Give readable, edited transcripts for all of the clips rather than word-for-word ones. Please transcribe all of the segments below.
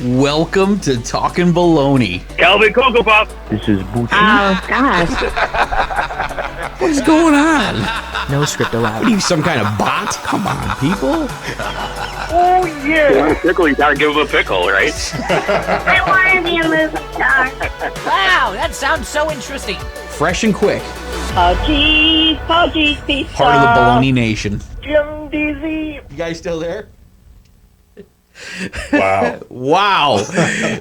Welcome to Talkin Baloney. Calvin Cocoa Pop. This is Boochie. Oh, gosh. What is going on? No script allowed. What are you, some kind of bot? Come on, people. Oh, yeah. You want a pickle, you gotta give him a pickle, right? I want to be a movie star. Wow, that sounds so interesting. Fresh and quick. Oh, geez, pizza. Part of the Baloney Nation. Jim Deezy. You guys still there? Wow. Wow.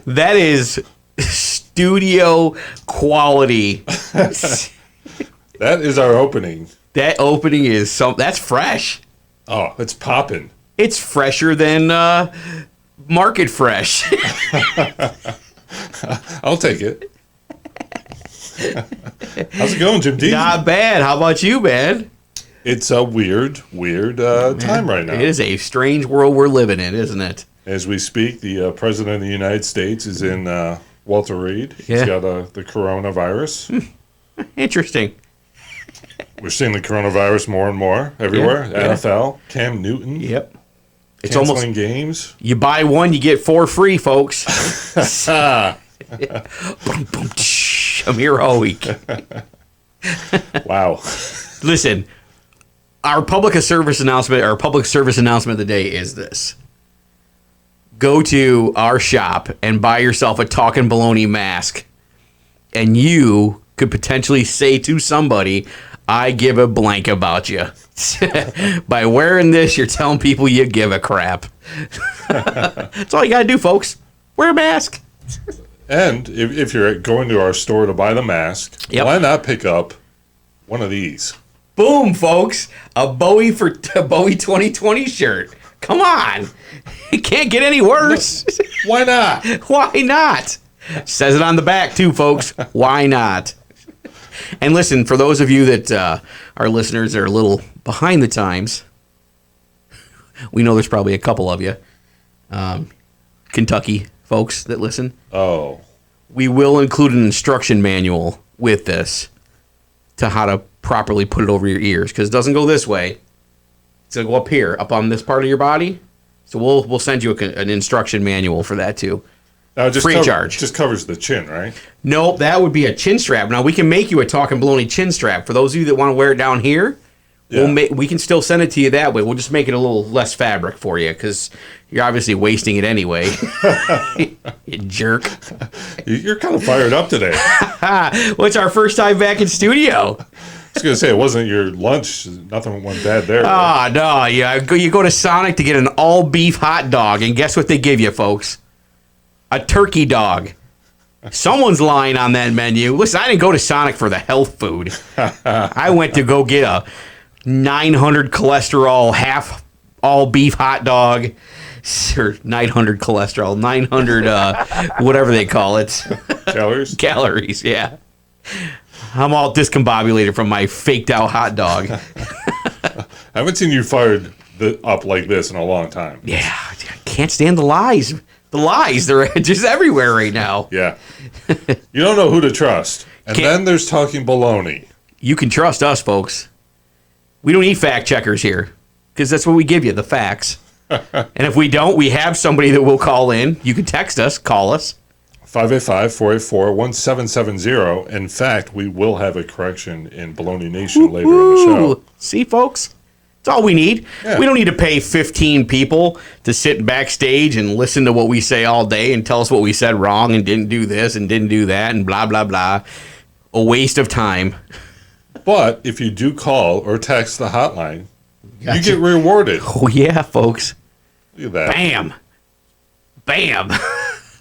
That is studio quality. That is our opening. That opening is that's fresh. Oh, it's popping. It's fresher than Market Fresh. I'll take it. How's it going, Jim Deezy? Not bad. How about you, man? It's a weird time right now. It is a strange world we're living in, isn't it? As we speak, the President of the United States is in Walter Reed. Yeah. He's got the coronavirus. Interesting. We're seeing the coronavirus more and more everywhere. Yeah. NFL, Cam Newton. Yep. It's Canceling almost games. you buy one, you get 4 free, folks. Boom, boom, I'm here all week. Wow. Listen, our public service announcement of the day is this. Go to our shop and buy yourself a Talkin Baloney mask, and you could potentially say to somebody, I give a blank about you. By wearing this, you're telling people you give a crap. That's all you got to do, folks. Wear a mask. And if you're going to our store to buy the mask, why not pick up one of these? Boom, folks. A Bowie 2020 shirt. Come on. It can't get any worse. Why not? Why not? Says it on the back, too, folks. Why not? And listen, for those of you that are listeners that are a little behind the times, we know there's probably a couple of you, Kentucky folks that listen. Oh. We will include an instruction manual with this to how to properly put it over your ears, because it doesn't go this way. It's going to go up here, up on this part of your body. So we'll send you an instruction manual for that, too. Now, just free charge. Just covers the chin, right? Nope, that would be a chin strap. Now, we can make you a Talkin Baloney chin strap. For those of you that want to wear it down here, we can still send it to you that way. We'll just make it a little less fabric for you, because you're obviously wasting it anyway. You jerk. You're kind of fired up today. Well, it's our first time back in studio. I was going to say, it wasn't your lunch. Nothing went bad there. Oh, no. Yeah, you go to Sonic to get an all-beef hot dog, and guess what they give you, folks? A turkey dog. Someone's lying on that menu. Listen, I didn't go to Sonic for the health food. I went to go get a 900 cholesterol half all-beef hot dog. Or 900 cholesterol, 900 whatever they call it. Calories? Calories, yeah. I'm all discombobulated from my faked-out hot dog. I haven't seen you fired up like this in a long time. Yeah, I can't stand the lies. The lies, they're just everywhere right now. Yeah. You don't know who to trust. And then there's Talkin Baloney. You can trust us, folks. We don't need fact checkers here, because that's what we give you, the facts. And if we don't, we have somebody that will call in. You can text us, call us. 585-484-1770. In fact, we will have a correction in Baloney Nation later in the show. See, folks? That's all we need. Yeah. We don't need to pay 15 people to sit backstage and listen to what we say all day and tell us what we said wrong and didn't do this and didn't do that and blah, blah, blah. A waste of time. But if you do call or text the hotline, you get rewarded. Oh, yeah, folks. Look at that. Bam. Bam.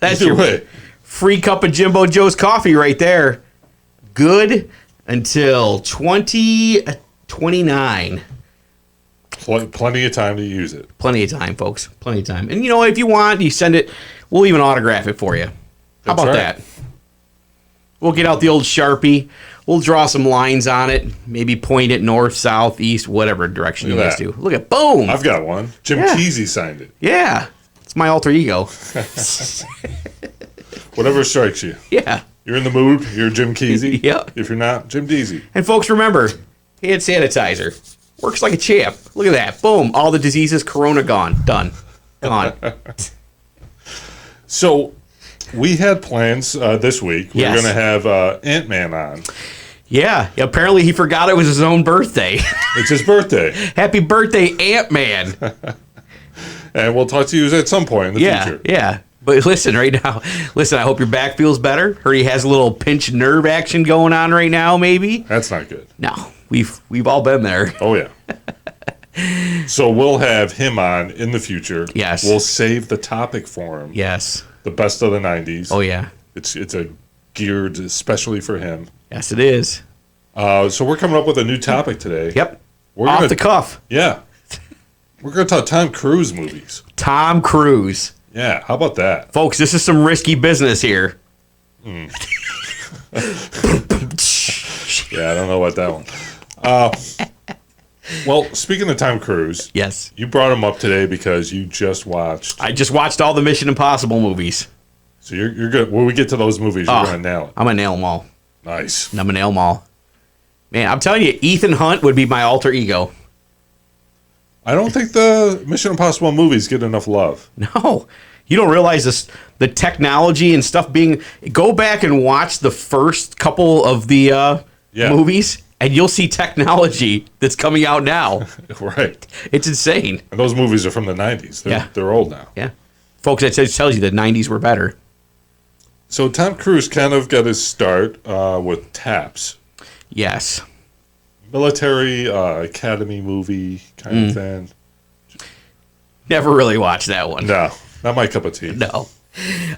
That's Either your way. free cup of Jimbo Joe's coffee right there. Good until 2029. Plenty of time to use it. Plenty of time, folks. Plenty of time. And, if you want, you send it. We'll even autograph it for you. How about that? We'll get out the old Sharpie. We'll draw some lines on it. Maybe point it north, south, east, whatever direction you guys do. Look at, boom. I've got one. Jim Deezy signed it. Yeah. It's my alter ego. Whatever strikes you. Yeah. You're in the mood. You're Jim Deezy. Yeah. If you're not, Jim Deezy. And folks, remember, hand sanitizer. Works like a champ. Look at that. Boom. All the diseases, corona gone. Done. Gone. So we had plans this week. We're Yes. going to have Ant-Man on. Yeah, apparently he forgot it was his own birthday. It's his birthday. Happy birthday, Ant-Man. And we'll talk to you at some point in the future. Yeah. But listen, right now, I hope your back feels better. Heard he has a little pinched nerve action going on right now, maybe. That's not good. No, we've all been there. Oh, yeah. So we'll have him on in the future. Yes. We'll save the topic for him. Yes. The best of the 90s. Oh, yeah. It's a geared especially for him. Yes, it is. So we're coming up with a new topic today. Yep. We're Off gonna, the cuff. Yeah. We're going to talk Tom Cruise movies. Tom Cruise. Yeah, how about that? Folks, this is some risky business here. Yeah, I don't know about that one. Well, speaking of Tom Cruise, Yes. you brought him up today because you just watched. I just watched all the Mission Impossible movies. So you're good. When we get to those movies, you're going to nail it. I'm going to nail them all. Nice. I'm going to nail them all. Man, I'm telling you, Ethan Hunt would be my alter ego. I don't think the Mission Impossible movies get enough love. No. You don't realize this, the technology and stuff being... Go back and watch the first couple of the movies, and you'll see technology that's coming out now. Right. It's insane. And those movies are from the 90s. They're old now. Yeah. Folks, that tells you the 90s were better. So Tom Cruise kind of got his start with TAPS. Yes. Military academy movie kind of thing. Never really watched that one. No, not my cup of tea. No.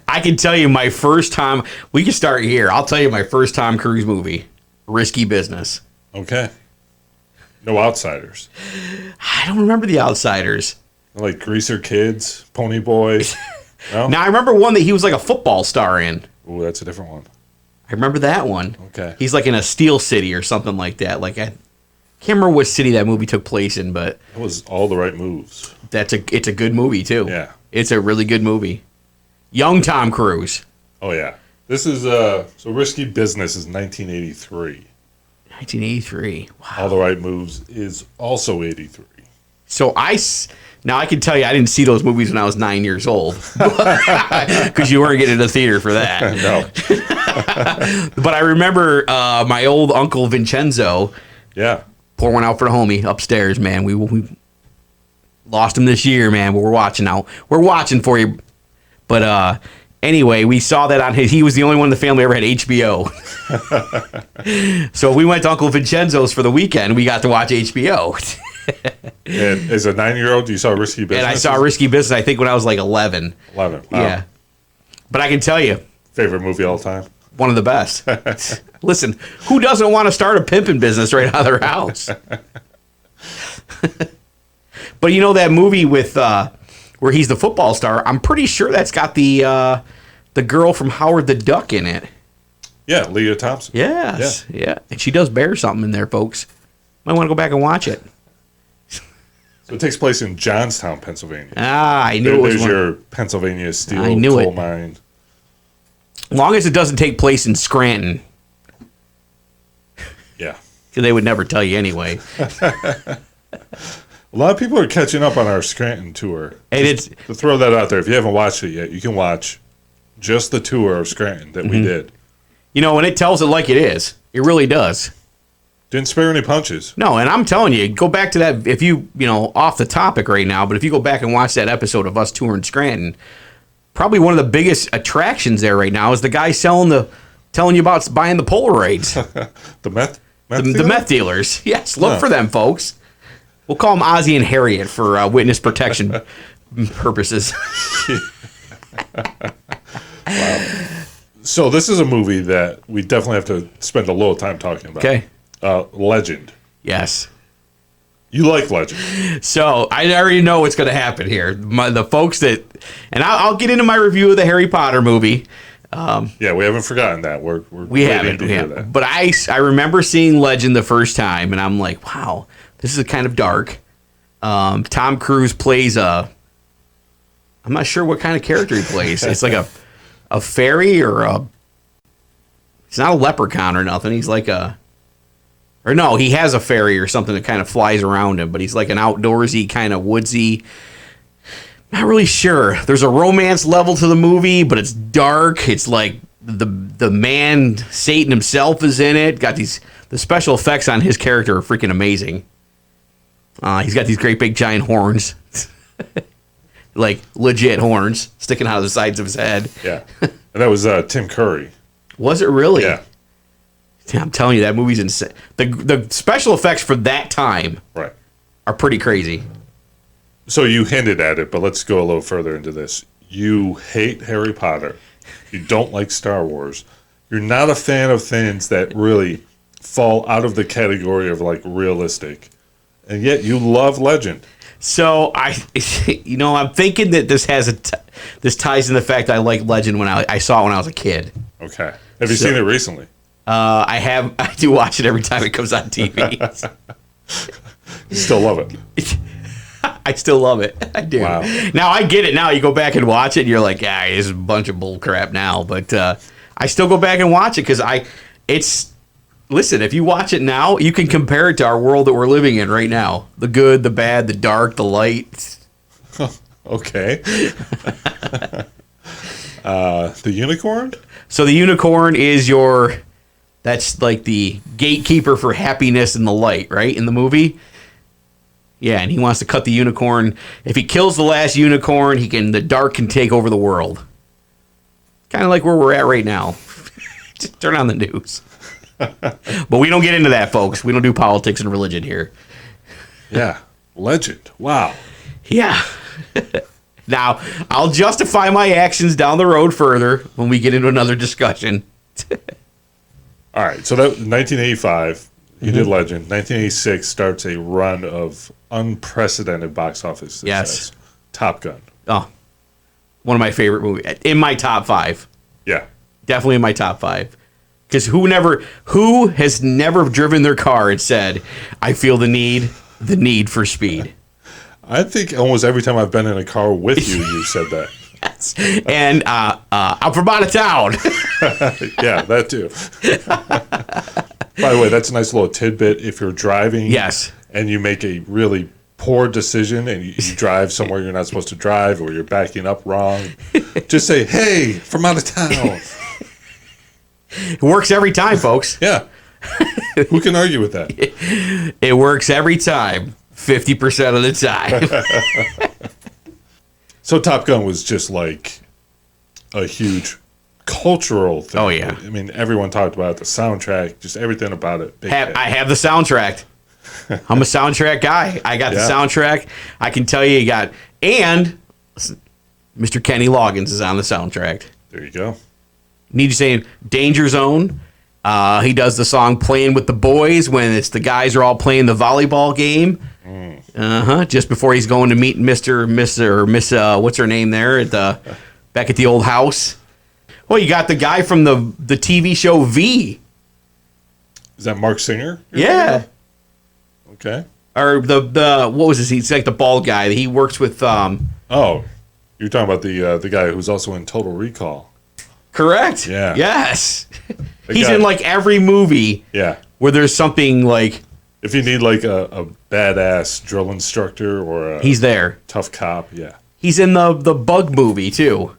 I can tell you my first time... We can start here. I'll tell you my first Tom Cruise movie. Risky Business. Okay. No Outsiders. I don't remember The Outsiders. Like Greaser Kids, Pony Boy. No? Now, I remember one that he was like a football star in. Ooh, that's a different one. I remember that one. Okay. He's like in a Steel City or something like that. Like I can't remember what city that movie took place in, but That was all the right moves. it's a good movie too. Yeah. It's a really good movie. Young Tom Cruise. Oh, yeah. This is, so Risky Business is 1983. 1983. Wow. All the Right Moves is also 83. So now I can tell you I didn't see those movies when I was 9 years old. Because you weren't getting to the theater for that. No. But I remember my old uncle Vincenzo. Yeah. Pour one out for the homie upstairs, man. We lost him this year, man. But we're watching now. We're watching for you. But anyway, we saw that on his. He was the only one in the family who ever had HBO. So we went to Uncle Vincenzo's for the weekend. We got to watch HBO. And as a 9-year-old, you saw Risky Business? And I saw Risky Business, I think, when I was like 11. 11. Wow. Yeah. But I can tell you, Favorite movie all time? one of the best. Listen, who doesn't want to start a pimping business right out of their house? But you know that movie with where he's the football star? I'm pretty sure that's got the girl from Howard the Duck in it. Yeah, Leah Thompson. Yes. Yeah. And she does bear something in there, folks. Might want to go back and watch it. So it takes place in Johnstown, Pennsylvania. I knew it was There's one. your Pennsylvania steel I knew coal it. mine. Long as it doesn't take place in Scranton. Yeah. Because they would never tell you anyway. A lot of people are catching up on our Scranton tour. And it's To throw that out there, if you haven't watched it yet, you can watch just the tour of Scranton that we did. You know, and it tells it like it is. It really does. Didn't spare any punches. No, and I'm telling you, go back to that, if you off the topic right now, but if you go back and watch that episode of us touring Scranton, probably one of the biggest attractions there right now is the guy telling you about buying the Polaroids. The meth the dealer? meth dealers. Yes, look for them, folks. We'll call them Ozzy and Harriet for witness protection purposes. So this is a movie that we definitely have to spend a little time talking about. Okay. Legend. Yes. You like Legend. So I already know what's going to happen here. The folks that, and I'll get into my review of the Harry Potter movie. Yeah, we haven't forgotten that. We're We waiting haven't. to hear that. But I remember seeing Legend the first time, and I'm like, wow, this is kind of dark. Tom Cruise plays I'm not sure what kind of character he plays. It's like a fairy or it's not a leprechaun or nothing. He's like or no, he has a fairy or something that kind of flies around him, but he's like an outdoorsy, kind of woodsy. Not really sure. There's a romance level to the movie, but it's dark. It's like the man Satan himself is in it. Got the special effects on his character are freaking amazing. He's got these great big giant horns, like legit horns sticking out of the sides of his head. Yeah, and that was Tim Curry. Was it really? Yeah. I'm telling you, that movie's insane. The special effects for that time are pretty crazy. So you hinted at it, but let's go a little further into this. You hate Harry Potter. You don't like Star Wars. You're not a fan of things that really fall out of the category of like realistic. And yet you love Legend. So I'm thinking that this ties in the fact I like Legend when I saw it when I was a kid. Okay. Have you seen it recently? I have. I do watch it every time it comes on TV. You still love it. I still love it. I do. Wow. Now I get it. Now you go back and watch it, and you're like, "Yeah, it's a bunch of bull crap now." But I still go back and watch it because listen. If you watch it now, you can compare it to our world that we're living in right now: the good, the bad, the dark, the light. Okay. The unicorn. So the unicorn is that's like the gatekeeper for happiness in the light, right? In the movie. Yeah, and he wants to cut the unicorn. If he kills the last unicorn, the dark can take over the world. Kind of like where we're at right now. Just turn on the news. But we don't get into that, folks. We don't do politics and religion here. Yeah, Legend. Wow. Yeah. Now, I'll justify my actions down the road further when we get into another discussion. All right, so that 1985, you did Legend. 1986 starts a run of unprecedented box office success. Yes. Top Gun. Oh, one of my favorite movies. In my top 5. Yeah. Definitely in my top 5. Because who has never driven their car and said, I feel the need for speed? I think almost every time I've been in a car with you, you've said that. Yes. And I'm from out of town. Yeah, that too. By the way, that's a nice little tidbit. If you're driving and you make a really poor decision and you drive somewhere you're not supposed to drive or you're backing up wrong, just say, hey, from out of town. It works every time, folks. Yeah. Who can argue with that? It works every time. 50% of the time. So Top Gun was just like a huge cultural thing. Oh, yeah. I mean, everyone talked about it, the soundtrack, just everything about it. I have the soundtrack. I'm a soundtrack guy. I got the soundtrack. I can tell you got... And Mr. Kenny Loggins is on the soundtrack. There you go. Need you saying Danger Zone. He does the song Playing with the Boys when it's the guys are all playing the volleyball game. Just before he's going to meet Miss, what's her name there back at the old house. Well, you got the guy from the TV show V. Is that Mark Singer? Yeah. Okay. Or the what was this? He's like the bald guy. He works with. Oh, you're talking about the guy who's also in Total Recall. Correct. Yeah. Yes. He's in like every movie. Yeah. Where there's something like. If you need like a badass drill instructor or he's there. Tough cop, yeah. He's in the Bug movie too.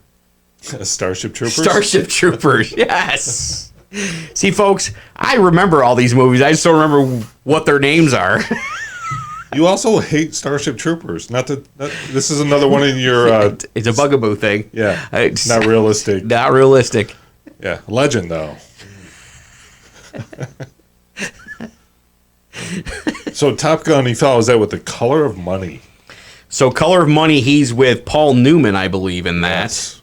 Starship Troopers? Starship Troopers, yes. See, folks, I remember all these movies. I just don't remember what their names are. You also hate Starship Troopers. This is another one in your... it's a bugaboo thing. Yeah, it's not realistic. Not realistic. Yeah, Legend, though. So Top Gun, he follows that with The Color of Money. So Color of Money, he's with Paul Newman, I believe, in that. Yes.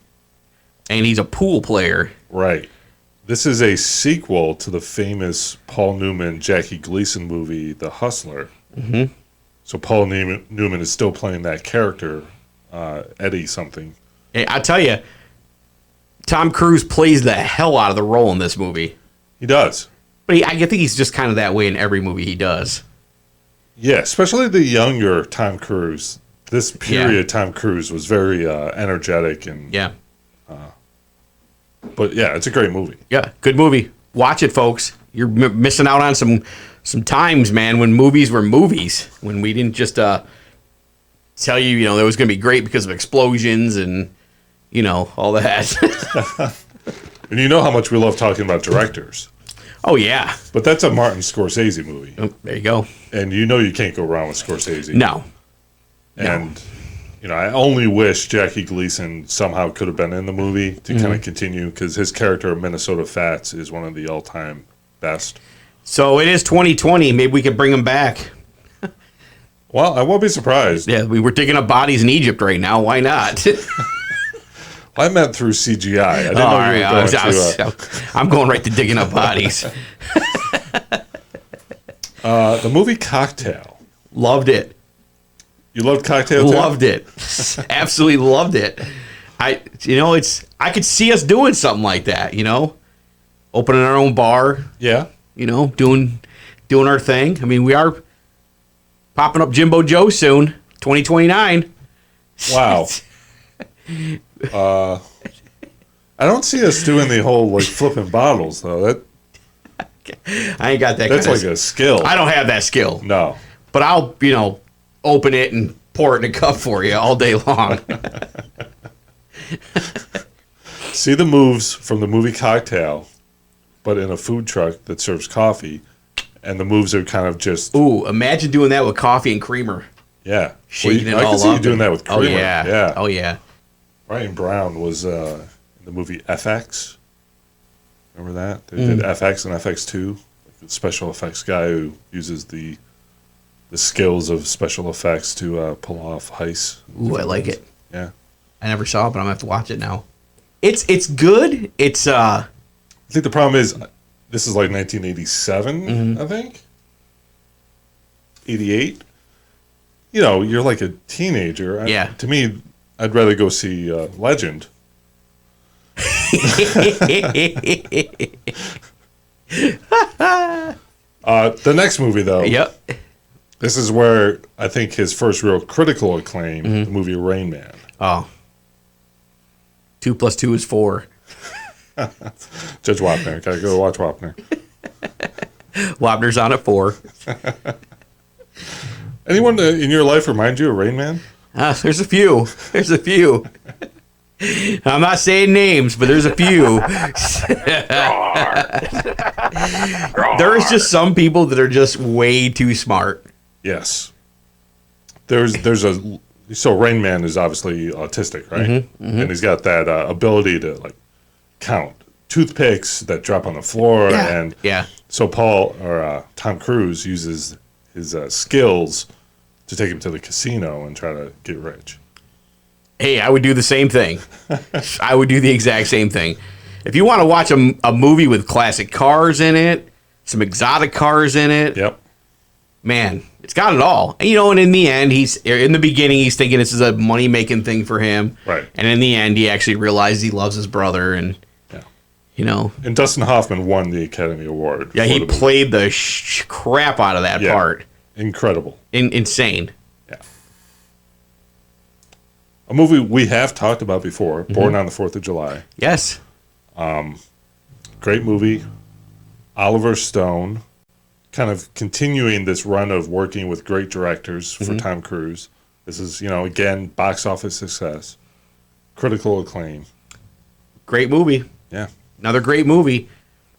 And he's a pool player. Right. This is a sequel to the famous Paul Newman, Jackie Gleason movie, The Hustler. Mm-hmm. So Paul Newman is still playing that character, Eddie something. Hey, I tell you, Tom Cruise plays the hell out of the role in this movie. He does. But I think he's just kind of that way in every movie he does. Yeah, especially the younger Tom Cruise. This period, Tom Cruise was very energetic and but yeah, it's a great movie. Yeah, good movie. Watch it, folks. You're missing out on some times, man, when movies were movies. When we didn't just tell you, you know, it was going to be great because of explosions and, you know, all that. And you know how much we love talking about directors. Oh, yeah. But that's a Martin Scorsese movie. Oh, there you go. And you know you can't go wrong with Scorsese. No. And, you know, I only wish Jackie Gleason somehow could have been in the movie to kind of continue, because his character of Minnesota Fats is one of the all-time best. So it is 2020. Maybe we could bring him back. Well, I won't be surprised. Yeah, we were digging up bodies in Egypt right now. Why not? I meant through CGI. I didn't know you were going to... I'm going right to digging up bodies. The movie Cocktail. Loved it. You loved Cocktail too? Loved it. Absolutely loved it. I could see us doing something like that, you know? Opening our own bar, Yeah. you know, doing our thing. I mean, we are popping up Jimbo Joe soon, 2029. Wow. I don't see us doing the whole like flipping bottles though. I ain't got that. That's kind like a skill. I don't have that skill. No. But I'll, you know, open it and pour it in a cup for you all day long. See the moves from the movie Cocktail, but in a food truck that serves coffee, and the moves are kind of just Ooh, imagine doing that with coffee and creamer. yeah. Shaking it I all can see up. you doing that with creamer. Oh, yeah. Yeah. Oh, yeah. Ryan Brown was in the movie FX. Remember that? They did FX and FX2. Like the special effects guy who uses the skills of special effects to pull off heists. Ooh, I like it. Yeah. I never saw it, but I'm going to have to watch it now. It's good. It's, I think the problem is this is like 1987, I think. 88. You know, you're like a teenager. Yeah. To me, I'd rather go see Legend. The next movie, though. Yep. This is where I think his first real critical acclaim, the movie Rain Man. Oh. 2 + 2 is 4. Judge Wapner. Gotta go watch Wapner. Wapner's on at 4. Anyone in your life remind you of Rain Man? There's a few. There's a few. I'm not saying names, but there's a few. There's just some people that are just way too smart. Yes. So Rain Man is obviously autistic, right? And he's got that ability to like count toothpicks that drop on the floor, and so Tom Cruise uses his skills to take him to the casino and try to get rich. Hey, I would do the same thing. I would do the exact same thing. If you want to watch a movie with classic cars in it, some exotic cars in it, Yep. man, it's got it all. And, you know, and in the end, in the beginning, he's thinking this is a money-making thing for him. Right. And in the end, he actually realizes he loves his brother, and, you know. And Dustin Hoffman won the Academy Award. Yeah, he played the crap out of that part. Incredible. Insane. Yeah. A movie we have talked about before, Born on the 4th of July. Yes. Great movie. Oliver Stone, kind of continuing this run of working with great directors for Tom Cruise. This is, you know, again, box office success. Critical acclaim. Great movie. Yeah. Another great movie.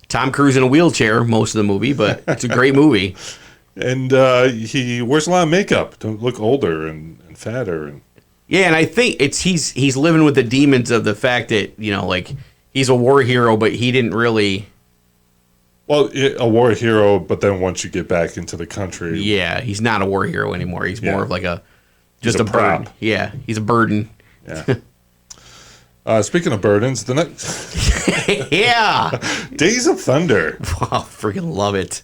Tom Cruise in a wheelchair most of the movie, but it's a great movie. And he wears a lot of makeup to look older and fatter. And yeah, and I think he's living with the demons of the fact that, you know, like, he's a war hero, but he didn't really... Well, a war hero, but then once you get back into the country... Yeah, he's not a war hero anymore. He's more of like just a prop. burden. Yeah, he's a burden. Yeah. Speaking of burdens, the next... Yeah! Days of Thunder. Oh, freaking love it.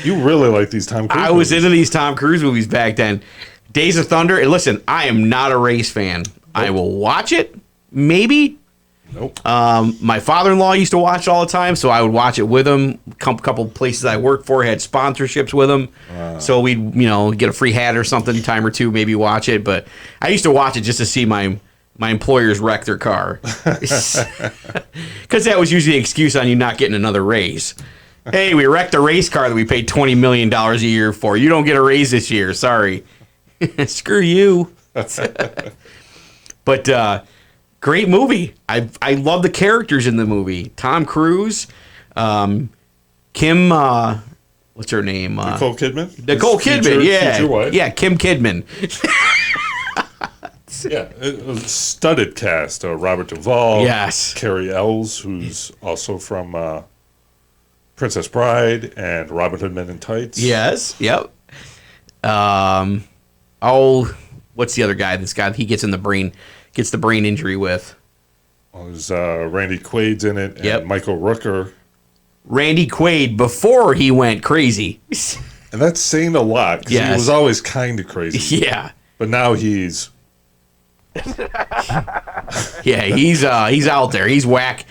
You really like these Tom Cruise I was movies. into these Tom Cruise movies back then. Days of Thunder, and listen, I am not a race fan. Nope. I will watch it, maybe. Nope. My father-in-law used to watch it all the time, so I would watch it with him. A couple places I worked for had sponsorships with him, so we'd, you know, get a free hat or something, time or two, maybe watch it. But I used to watch it just to see my employers wreck their car, because that was usually the excuse on you not getting another raise. Hey, we wrecked a race car that we paid $20 million a year for. You don't get a raise this year. Sorry. Screw you. But great movie. I love the characters in the movie. Tom Cruise, Kim, what's her name? Nicole Kidman. Nicole Kidman, yeah, future wife. yeah, Kim Kidman. Yeah, it was a studded cast. Robert Duvall. Yes. Carrie Ells, who's also from Princess Bride and Robin Hood Men in Tights. Yes. Yep. What's the other guy? This guy he gets the brain injury with. Well, there's Randy Quaid's in it, and Yep. Michael Rooker. Randy Quaid before he went crazy. And that's saying a lot because Yes. he was always kind of crazy. Yeah. But now he's Yeah, he's out there. He's whack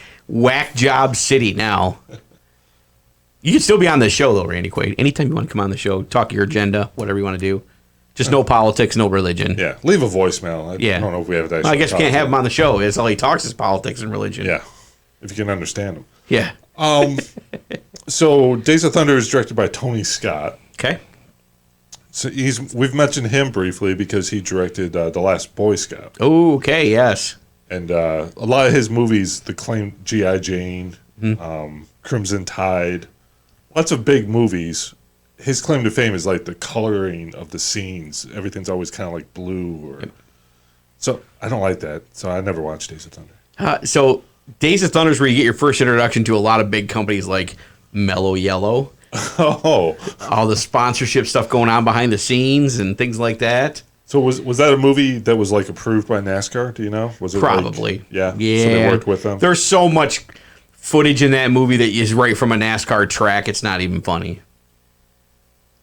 job city now. You can still be on the show though, Randy Quaid. Anytime you want to come on the show, talk your agenda, whatever you want to do. Just no politics, no religion. yeah. Leave a voicemail. I don't know if we have that. Well, I guess you can't have him on the show. It's all he talks is politics and religion. Yeah, if you can understand him. Yeah. So Days of Thunder is directed by Tony Scott. Okay. So we've mentioned him briefly because he directed The Last Boy Scout. Oh, okay. Yes. And a lot of his movies, the claim G.I. Jane, Mm-hmm. Crimson Tide, lots of big movies. His claim to fame is like the coloring of the scenes. Everything's always kind of like blue. So I don't like that. So I never watched Days of Thunder. So Days of Thunder is where you get your first introduction to a lot of big companies like Mellow Yellow. Oh. All the sponsorship stuff going on behind the scenes and things like that. So was that a movie that was like approved by NASCAR? Do you know? Was it Probably. Like, yeah. Yeah. So they worked with them. There's so much footage in that movie that is right from a NASCAR track. It's not even funny.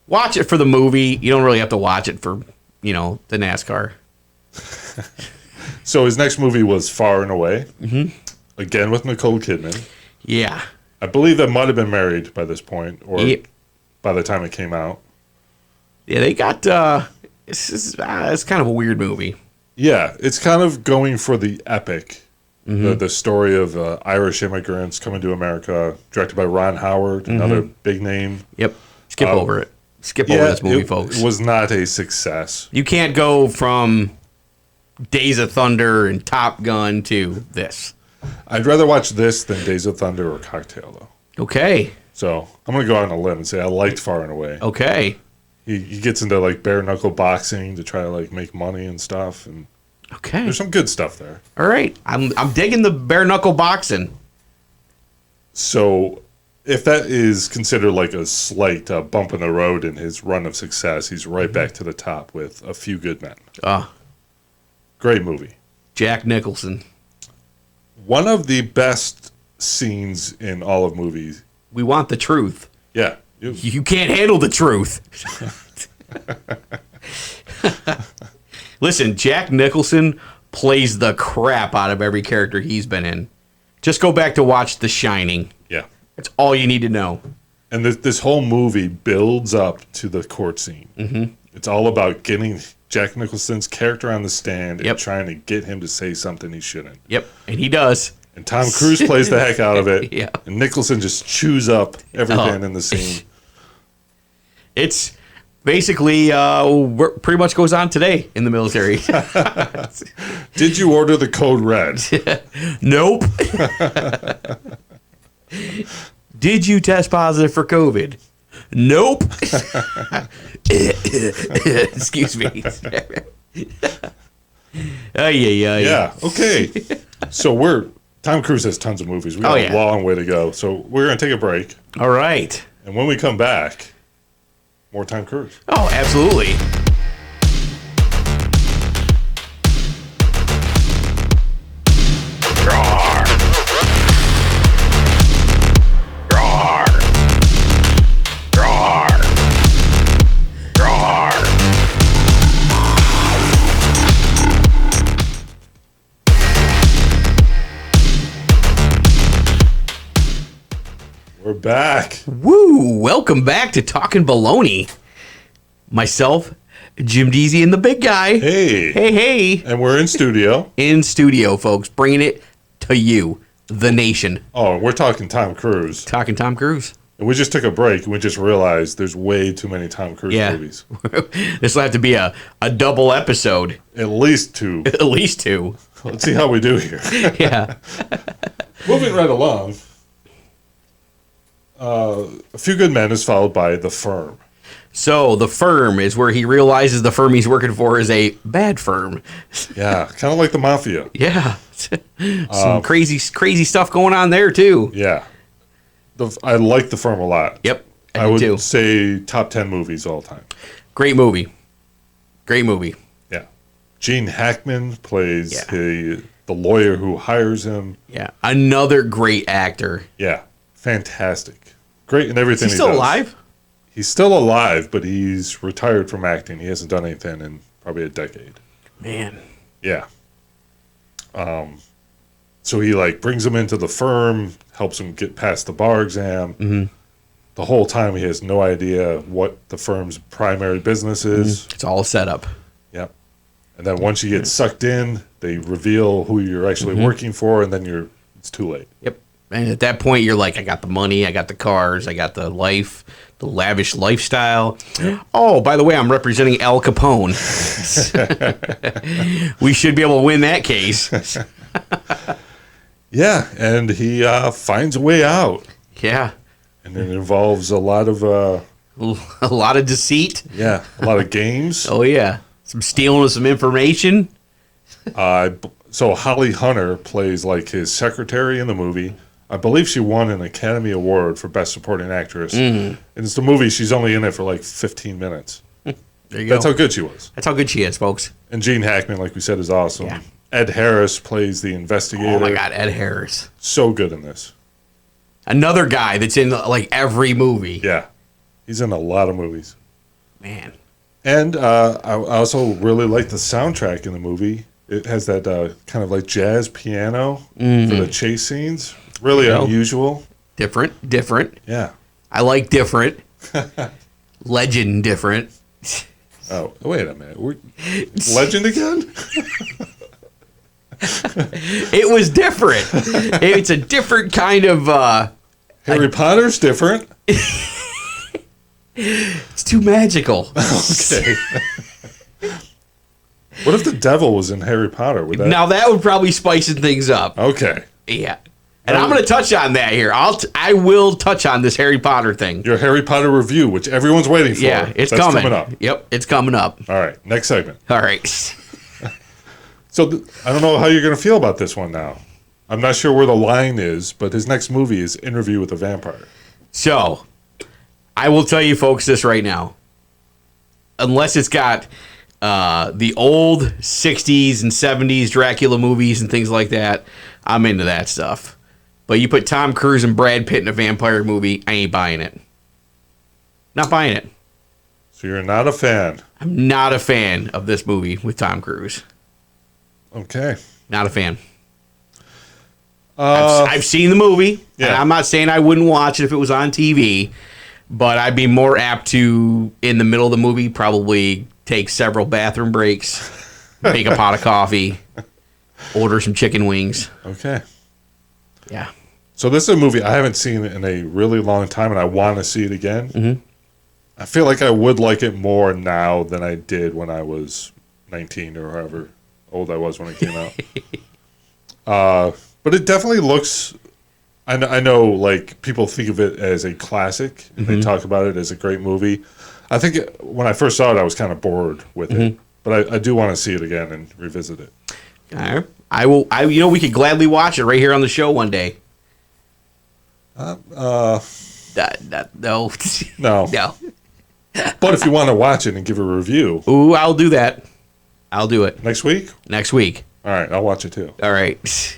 Watch it for the movie. You don't really have to watch it for, the NASCAR. So his next movie was Far and Away. Mm-hmm. Again with Nicole Kidman. Yeah. I believe they might have been married by this point, or Yeah. by the time it came out. Yeah, they got. It's kind of a weird movie. Yeah, it's kind of going for the epic. The story of Irish immigrants coming to America, directed by Ron Howard, another big name. Yep. Skip over it. Skip over this movie, folks. It was not a success. You can't go from Days of Thunder and Top Gun to this. I'd rather watch this than Days of Thunder or Cocktail, though. Okay. So I'm going to go out on a limb and say I liked Far and Away. Okay. He gets into like bare knuckle boxing to try to like make money and stuff, and Okay. there's some good stuff there. All right. I'm digging the bare knuckle boxing. So if that is considered like a slight bump in the road in his run of success, he's right back to the top with A Few Good Men. Great movie. Jack Nicholson. One of the best scenes in all of movies. We want the truth. Yeah. You can't handle the truth. Listen, Jack Nicholson plays the crap out of every character he's been in. Just go back to watch The Shining. Yeah. That's all you need to know. And this whole movie builds up to the court scene. Mm-hmm. It's all about getting Jack Nicholson's character on the stand and trying to get him to say something he shouldn't. Yep, and he does. And Tom Cruise plays the heck out of it. Yeah. And Nicholson just chews up everything in the scene. It's basically what pretty much goes on today in the military. Did you order the code red? Nope. Did you test positive for COVID? Nope. Excuse me. Yeah. Okay. So Tom Cruise has tons of movies. We got a long way to go. So we're going to take a break. All right. And when we come back, more Tom Cruise. Oh, absolutely. We're back. Woo! Welcome back to Talkin Baloney. Myself, Jim Deezy, and the big guy. Hey. Hey. And we're in studio. In studio, folks. Bringing it to you, the nation. Oh, we're talking Tom Cruise. Talking Tom Cruise. And we just took a break, and we just realized there's way too many Tom Cruise Yeah. movies. This will have to be a double episode. At least 2. At least 2. Let's see how we do here. Yeah. Moving right along. A Few Good Men is followed by The Firm. So the firm is where he realizes the firm he's working for is a bad firm. Yeah, kind of like the Mafia. Yeah. Some crazy stuff going on there, too. Yeah. I like The Firm a lot. Yep. I do would too. say top 10 movies all time. Great movie. Great movie. Yeah. Gene Hackman plays Yeah. the lawyer who hires him. Yeah. Another great actor. Yeah. Fantastic. Great in everything Is he still does. alive? He's still alive, but he's retired from acting. He hasn't done anything in probably a decade. Man. Yeah. So he like brings him into the firm, helps him get past the bar exam. Mm-hmm. The whole time he has no idea what the firm's primary business is. It's all a setup. Yep. And then once you get sucked in, they reveal who you're actually working for, and then it's too late. Yep. And at that point, you're like, I got the money, I got the cars, I got the life, the lavish lifestyle. Oh, by the way, I'm representing Al Capone. We should be able to win that case. Yeah, and he finds a way out, Yeah. and it involves a lot of A lot of deceit. a lot of games. Oh, yeah. Some stealing of some information. So Holly Hunter plays like his secretary in the movie. I believe she won an Academy Award for Best Supporting Actress. And it's the movie, she's only in it for like 15 minutes. There you That's go. how good she was. That's how good she is, folks. And Gene Hackman, like we said, is awesome. Yeah. Ed Harris plays the investigator. Oh, my God. Ed Harris. So good in this. Another guy that's in like every movie. Yeah. He's in a lot of movies. Man. And I also really like the soundtrack in the movie. It has that kind of like jazz piano for the chase scenes. Really unusual. Different. Yeah. I like different. Legend different. Oh, wait a minute. Legend again? It was different. It's a different kind of Harry Potter's different. it's too magical. Okay. What if the devil was in Harry Potter? Would that... Now that would probably spice things up. Okay. Yeah. And I'm going to touch on that here. I will touch on this Harry Potter thing. Your Harry Potter review, which everyone's waiting for. Yeah, it's That's coming. coming up. Yep, it's coming up. All right, next segment. All right. So I don't know how you're going to feel about this one now. I'm not sure where the line is, but his next movie is Interview with a Vampire. So, I will tell you folks this right now. Unless it's got the old 60s and 70s Dracula movies and things like that, I'm into that stuff. But you put Tom Cruise and Brad Pitt in a vampire movie, I ain't buying it. Not buying it. So you're not a fan. I'm not a fan of this movie with Tom Cruise. Okay. Not a fan. I've seen the movie. Yeah. And I'm not saying I wouldn't watch it if it was on TV, but I'd be more apt to, in the middle of the movie, probably take several bathroom breaks, make a pot of coffee, order some chicken wings. Okay. Yeah. So this is a movie I haven't seen in a really long time, and I want to see it again. Mm-hmm. I feel like I would like it more now than I did when I was 19 or however old I was when it came out. But it definitely looks... I know, like, people think of it as a classic, and they talk about it as a great movie. I think when I first saw it, I was kind of bored with it. But I do want to see it again and revisit it. All right. I will. We could gladly watch it right here on the show one day. No. No. No. But if you want to watch it and give a review... Ooh, I'll do that. I'll do it. Next week? Next week. All right, I'll watch it too. All right.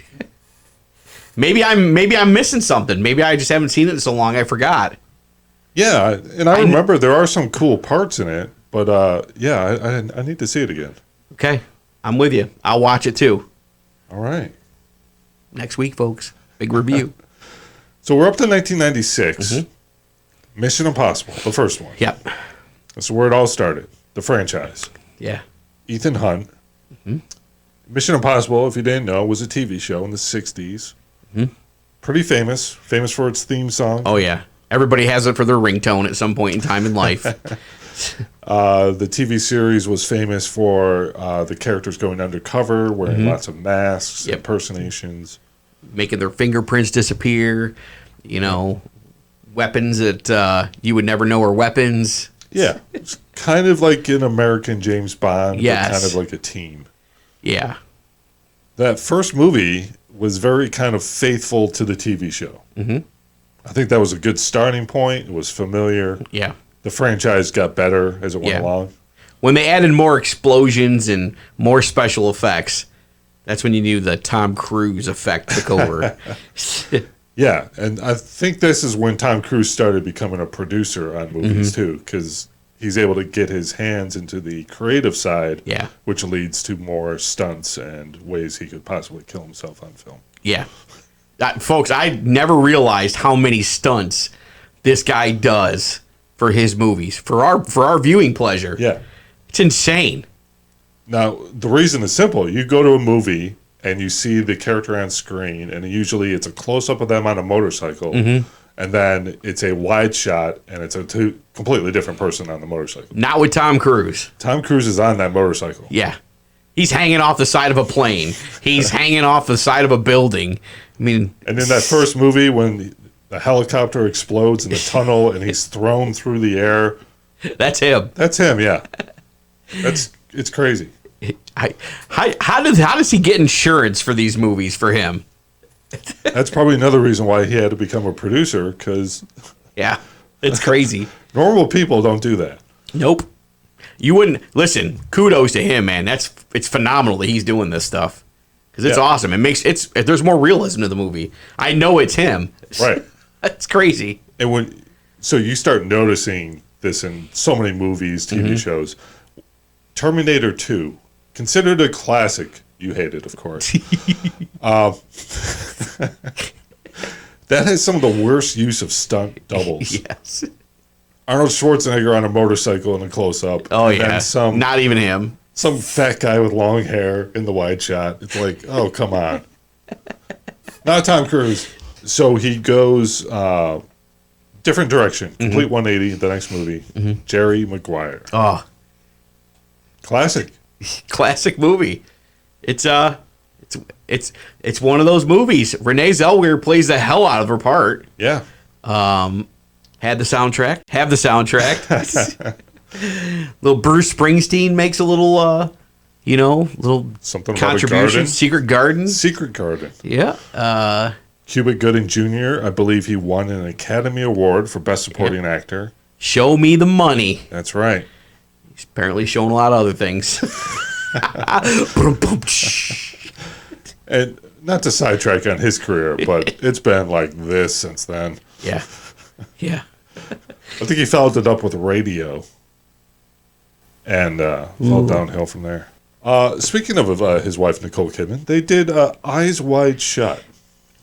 Maybe I'm missing something. Maybe I just haven't seen it in so long I forgot. Yeah, and I remember there are some cool parts in it, but I need to see it again. Okay. I'm with you. I'll watch it too. All right. Next week, folks. Big review. So we're up to 1996. Mission Impossible, the first one. Yep. That's where it all started, the franchise. Yeah. Ethan Hunt. Mission Impossible, if you didn't know, was a TV show in the 60s. Pretty famous for its theme song. Oh, yeah. Everybody has it for their ringtone at some point in time in life. The TV series was famous for the characters going undercover, wearing lots of masks, impersonations. Making their fingerprints disappear, weapons that you would never know are weapons. Yeah, it's kind of like an American James Bond, Yes. but kind of like a team. Yeah. That first movie was very kind of faithful to the TV show. Mm-hmm. I think that was a good starting point. It was familiar. Yeah. The franchise got better as it went along. When they added more explosions and more special effects, that's when you knew the Tom Cruise effect took over. Yeah, and I think this is when Tom Cruise started becoming a producer on movies too, because he's able to get his hands into the creative side, which leads to more stunts and ways he could possibly kill himself on film. Yeah. Folks, I never realized how many stunts this guy does for his movies, for our viewing pleasure. Yeah. It's insane. Now, the reason is simple. You go to a movie and you see the character on screen, and usually it's a close-up of them on a motorcycle, and then it's a wide shot, and it's a completely different person on the motorcycle. Not with Tom Cruise. Tom Cruise is on that motorcycle. Yeah. He's hanging off the side of a plane. He's hanging off the side of a building. I mean... And in that first movie, when the helicopter explodes in the tunnel and he's thrown through the air... That's him. That's him, yeah. It's crazy. How does he get insurance for these movies for him? That's probably another reason why he had to become a producer, because... Yeah, it's crazy. Normal people don't do that. Nope. You wouldn't... Listen, kudos to him, man. It's phenomenal that he's doing this stuff. Because it's awesome. There's more realism to the movie. I know it's him. Right. That's crazy. And so you start noticing this in so many movies, TV shows. Terminator 2, considered a classic. You hate it, of course. That has some of the worst use of stunt doubles. Yes. Arnold Schwarzenegger on a motorcycle in a close-up. Oh, and yeah. then Not even him. Some fat guy with long hair in the wide shot. It's like, oh, come on. Not Tom Cruise. So he goes different direction. Complete 180, the next movie. Jerry Maguire. Oh. Classic. Classic movie. It's one of those movies. Renee Zellweger plays the hell out of her part. Yeah. Have the soundtrack. Little Bruce Springsteen makes a little, little something contribution. Secret Garden. Secret Garden. Yeah. Cuba Gooding Jr., I believe he won an Academy Award for Best Supporting Actor. Show me the money. That's right. He's apparently shown a lot of other things. And not to sidetrack on his career, but it's been like this since then. Yeah. Yeah. I think he followed it up with radio and fell downhill from there. Speaking of his wife, Nicole Kidman, they did Eyes Wide Shut.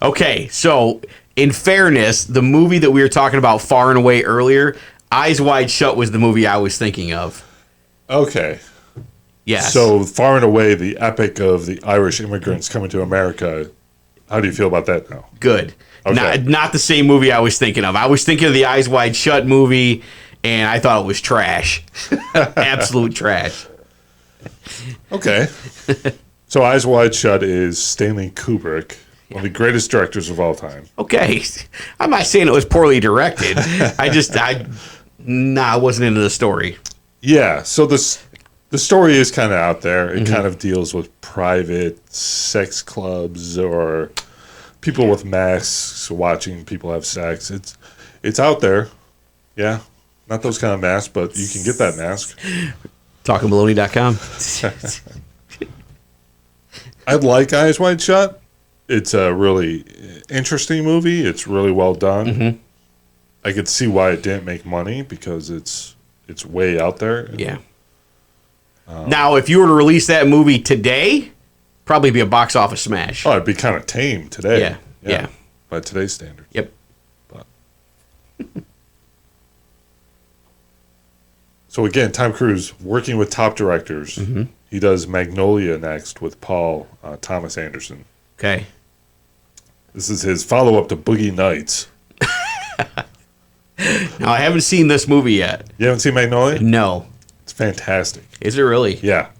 Okay, so in fairness, the movie that we were talking about far and away earlier, Eyes Wide Shut was the movie I was thinking of. Okay. Yes. So far and away, the epic of the Irish immigrants coming to America. How do you feel about that now? Good. Okay. Not the same movie I was thinking of. I was thinking of the Eyes Wide Shut movie, and I thought it was trash. Absolute trash. Okay. So Eyes Wide Shut is Stanley Kubrick, one of the greatest directors of all time. Okay. I'm not saying it was poorly directed. I wasn't into the story. Yeah. So the story is kind of out there. It kind of deals with private sex clubs or people with masks watching people have sex. It's out there. Yeah. Not those kind of masks, but you can get that mask. TalkinBaloney.com. I like Eyes Wide Shut. It's a really interesting movie. It's really well done. I could see why it didn't make money because it's way out there. Yeah. Now, if you were to release that movie today, probably be a box office smash. Oh, it'd be kind of tame today. Yeah. By today's standards. Yep. But. So again, Tom Cruise working with top directors. He does Magnolia next with Paul Thomas Anderson. Okay. This is his follow-up to Boogie Nights. Now, I haven't seen this movie yet. You haven't seen Magnolia? No. It's fantastic. Is it really? Yeah.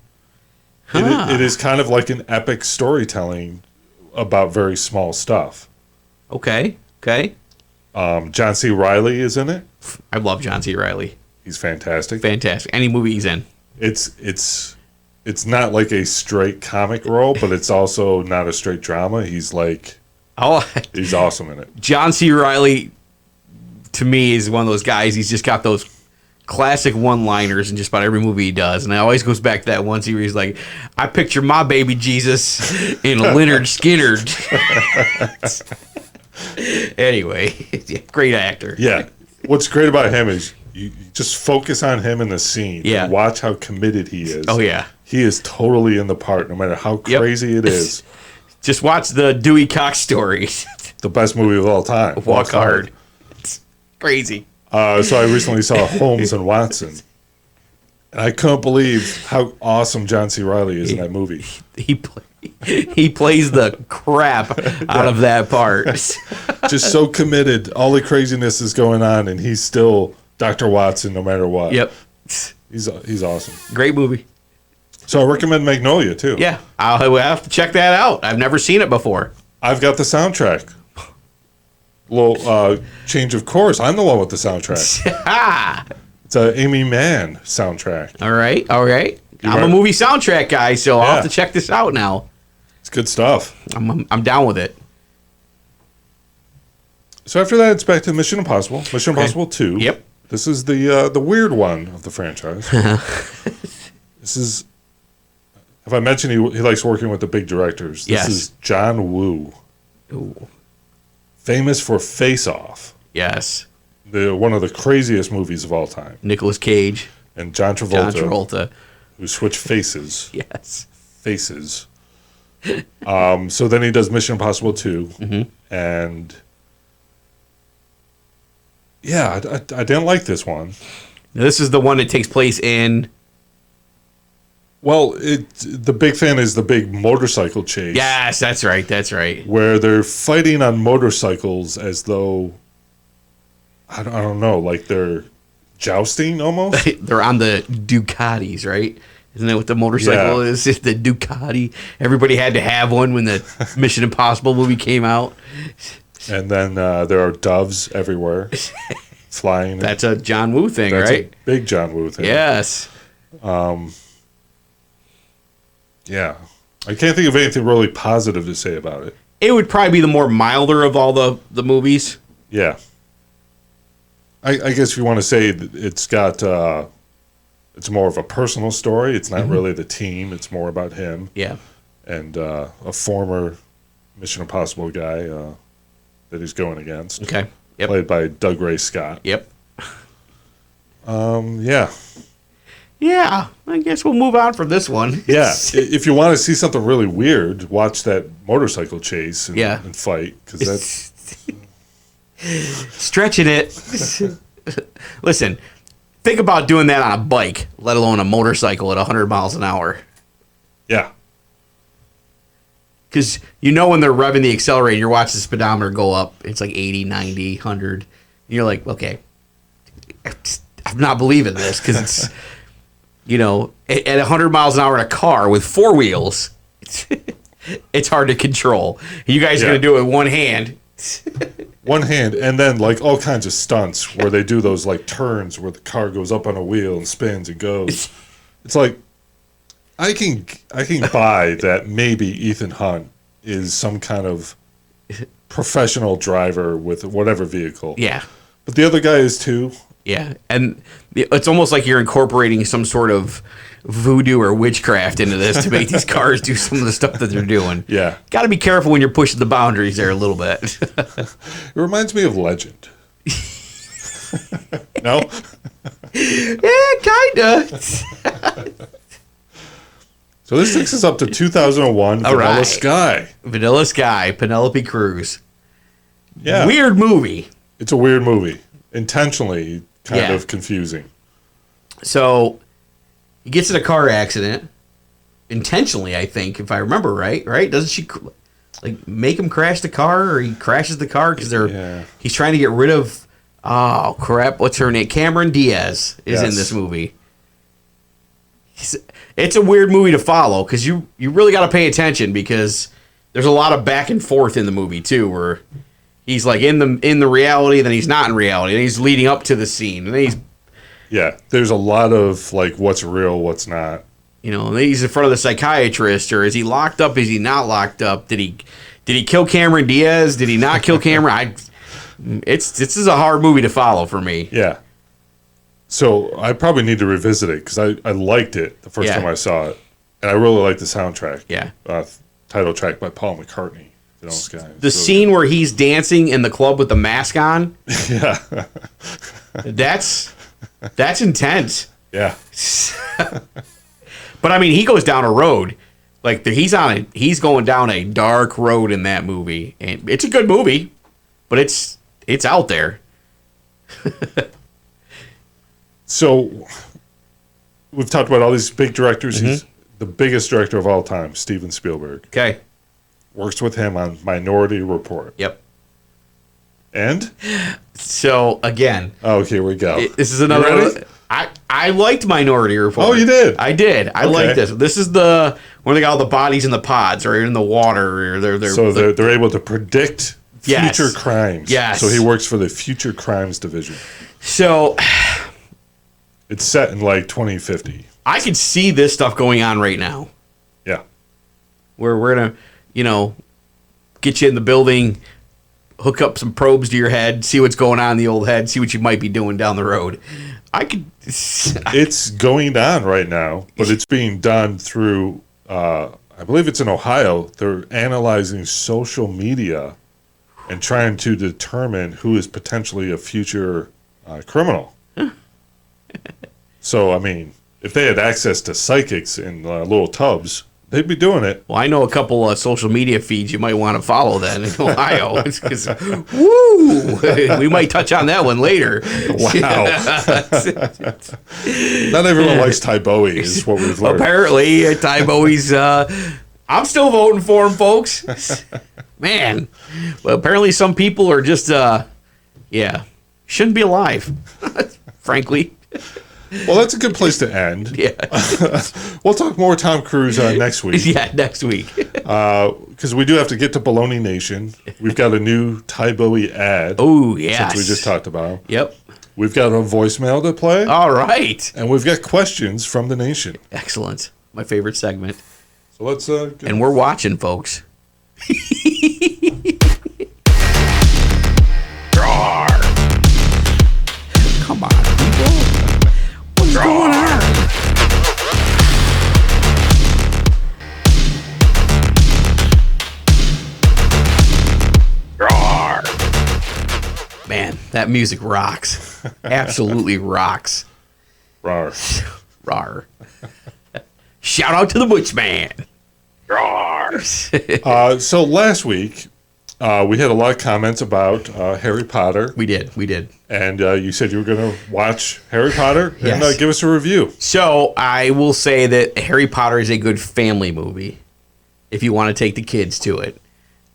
It is kind of like an epic storytelling about very small stuff. Okay. John C. Reilly is in it. I love John C. Reilly. He's fantastic. Fantastic. Any movie he's in. It's not like a straight comic role, but it's also not a straight drama. He's awesome in it. John C. Reilly, to me, is one of those guys. He's just got those classic one-liners in just about every movie he does, and it always goes back to that one scene where he's like, "I picture my baby Jesus in Leonard Skinner." Anyway, great actor. Yeah. What's great about him is you just focus on him in the scene. Yeah. And watch how committed he is. Oh yeah. He is totally in the part, no matter how crazy it is. Just watch the Dewey Cox story. The best movie of all time. Walk Hard. It's crazy. So I recently saw Holmes and Watson. And I couldn't believe how awesome John C. Reilly is in that movie. He plays the crap out of that part. Just so committed. All the craziness is going on, and he's still Dr. Watson no matter what. Yep. He's awesome. Great movie. So I recommend Magnolia, too. Yeah, I'll have to check that out. I've never seen it before. I've got the soundtrack. Little change of course. I'm the one with the soundtrack. It's a Amy Mann soundtrack. All right. I'm a movie soundtrack guy, so I'll have to check this out now. It's good stuff. I'm down with it. So after that, it's back to Mission Impossible. Mission Impossible 2. Yep. This is the weird one of the franchise. This is... Have I mentioned he likes working with the big directors? This is John Woo. Ooh. Famous for Face Off. Yes. One of the craziest movies of all time. Nicolas Cage. And John Travolta. Who switch faces. Yes. Faces. So then he does Mission Impossible 2. Mm-hmm. And... yeah, I didn't like this one. Now, this is the one that takes place in... Well, the big fan is the big motorcycle chase. Yes, that's right. Where they're fighting on motorcycles as though, I don't know, like they're jousting almost? They're on the Ducatis, right? Isn't that what the motorcycle is? It's the Ducati. Everybody had to have one when the Mission Impossible movie came out. And then there are doves everywhere flying. That's a John Woo thing, That's right? A big John Woo thing. Yes. Yeah. I can't think of anything really positive to say about it. It would probably be the more milder of all the movies. Yeah. I guess if you want to say it's got... it's more of a personal story. It's not really the team. It's more about him. Yeah. And a former Mission Impossible guy that he's going against. Okay. Yep. Played by Doug Ray Scott. Yep. Yeah. Yeah. I guess we'll move on from this one. Yeah. If you want to see something really weird, watch that motorcycle chase and fight. Because that's... stretching it. Listen, think about doing that on a bike, let alone a motorcycle at 100 miles an hour. Yeah. Because you know when they're revving the accelerator, you're watching the speedometer go up. It's like 80, 90, 100. And you're like, okay, I'm not believing this because it's, at 100 miles an hour in a car with four wheels, it's hard to control. You guys are going to do it with one hand. One hand, and then like all kinds of stunts where they do those like turns where the car goes up on a wheel and spins and goes. It's like I can buy that maybe Ethan Hunt is some kind of professional driver with whatever vehicle. Yeah. But the other guy is too. Yeah. And it's almost like you're incorporating some sort of voodoo or witchcraft into this to make these cars do some of the stuff that they're doing. Yeah. Got to be careful when you're pushing the boundaries there a little bit. It reminds me of Legend. No? Yeah, kind of. So this takes us up to 2001, Vanilla Sky. Vanilla Sky, Penelope Cruz. Yeah. Weird movie. It's a weird movie. Intentionally kind of confusing. So he gets in a car accident. Intentionally, I think, if I remember right? Doesn't she like make him crash the car, or he crashes the car because he's trying to get rid of Oh, crap. What's her name? Cameron Diaz is in this movie. It's a weird movie to follow because you really got to pay attention because there's a lot of back and forth in the movie, too, where he's like in the reality, then he's not in reality, and he's leading up to the scene. And then he's... Yeah, there's a lot of, like, what's real, what's not. You know, he's in front of the psychiatrist, or is he locked up? Is he not locked up? Did he kill Cameron Diaz? Did he not kill Cameron? This is a hard movie to follow for me. Yeah. So I probably need to revisit it because I liked it the first time I saw it, and I really liked the soundtrack. Yeah. Title track by Paul McCartney. The scene where he's dancing in the club with the mask on. Yeah. That's intense. Yeah. But I mean, he goes down a road. Like he's going down a dark road in that movie, and it's a good movie, but it's out there. So we've talked about all these big directors. He's the biggest director of all time, Steven Spielberg. Okay. Works with him on Minority Report. Yep. And? So again. Oh, here we go. This is another. I liked Minority Report. Oh, you did? I did. I like this. This is the when they got all the bodies in the pods or in the water. Or they're able to predict future crimes. Yes. So he works for the Future Crimes Division. So it's set in like 2050. I could see this stuff going on right now. Yeah. Where we're gonna, get you in the building, hook up some probes to your head, see what's going on in the old head, see what you might be doing down the road. It's going on right now, but it's being done through, I believe it's in Ohio. They're analyzing social media and trying to determine who is potentially a future criminal. So, I mean, if they had access to psychics in little tubs, they'd be doing it. Well, I know a couple of social media feeds you might want to follow then in Ohio. Woo! We might touch on that one later. Wow. Not everyone likes Ty Bowie, is what we've learned. Apparently, Ty Bowie's... I'm still voting for him, folks. Man. Well, apparently some people are just... shouldn't be alive, frankly. Well, that's a good place to end. Yeah. We'll talk more Tom Cruise next week. Yeah, next week. Because we do have to get to Baloney Nation. We've got a new Ty Bowie ad. Oh, yes. Since we just talked about. Yep. We've got a voicemail to play. All right. And we've got questions from the nation. Excellent. My favorite segment. So let's... and we're watching, folks. Come on, people. What's going on? Man, that music rocks. Absolutely rocks. Rawr. Rawr. Shout out to the Butchman. Rawr. So last week, we had a lot of comments about Harry Potter. We did. And you said you were going to watch Harry Potter and Yes. give us a review. So I will say that Harry Potter is a good family movie if you want to take the kids to it.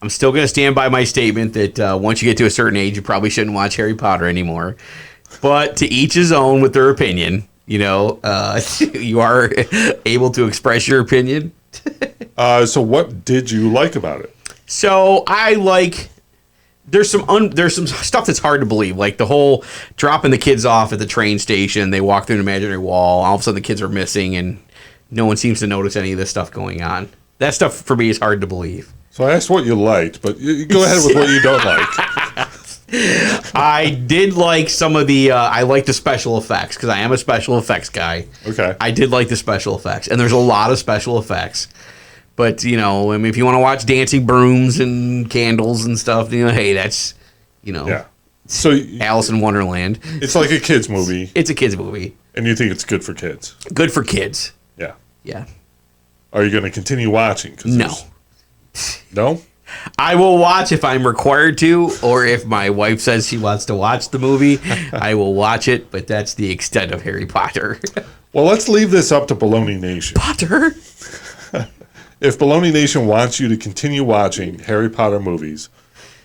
I'm still going to stand by my statement that once you get to a certain age, you probably shouldn't watch Harry Potter anymore. But to each his own with their opinion. You are able to express your opinion. So what did you like about it? So I like. There's some stuff that's hard to believe, like the whole dropping the kids off at the train station. They walk through an imaginary wall. All of a sudden, the kids are missing, and no one seems to notice any of this stuff going on. That stuff for me is hard to believe. So I asked what you liked, but you go ahead with what you don't like. I did like some of the. I like the special effects because I am a special effects guy. Okay. I did like the special effects, and there's a lot of special effects. But, if you want to watch dancing brooms and candles and stuff, hey, that's, Yeah. So Alice in Wonderland. It's like a kid's movie. It's a kid's movie. And you think it's good for kids? Good for kids. Yeah. Yeah. Are you going to continue watching? No. No? I will watch if I'm required to, or if my wife says she wants to watch the movie, I will watch it, but that's the extent of Harry Potter. Well, let's leave this up to Baloney Nation. Potter? If Baloney Nation wants you to continue watching Harry Potter movies,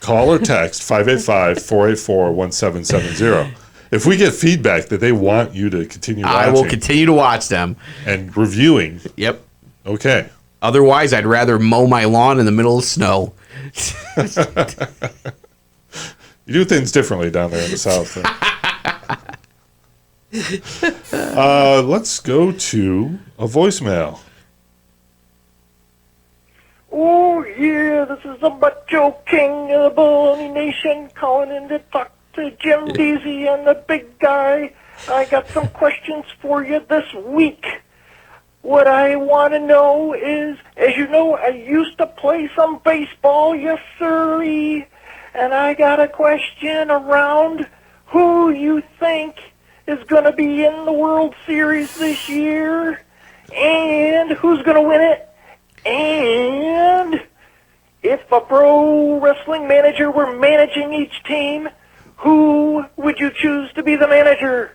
Call or text 585-484-1770. If we get feedback that they want you to continue watching. I will continue to watch them. And reviewing. Yep. Okay. Otherwise, I'd rather mow my lawn in the middle of snow. You do things differently down there in the South. Let's go to a voicemail. Oh, yeah, this is the Macho King of the Baloney Nation calling in to talk to Jim Deezy and the big guy. I got some questions for you this week. What I want to know is, as you know, I used to play some baseball, yes, sirree. And I got a question around who you think is going to be in the World Series this year, and who's going to win it. And if a pro wrestling manager were managing each team, who would you choose to be the manager?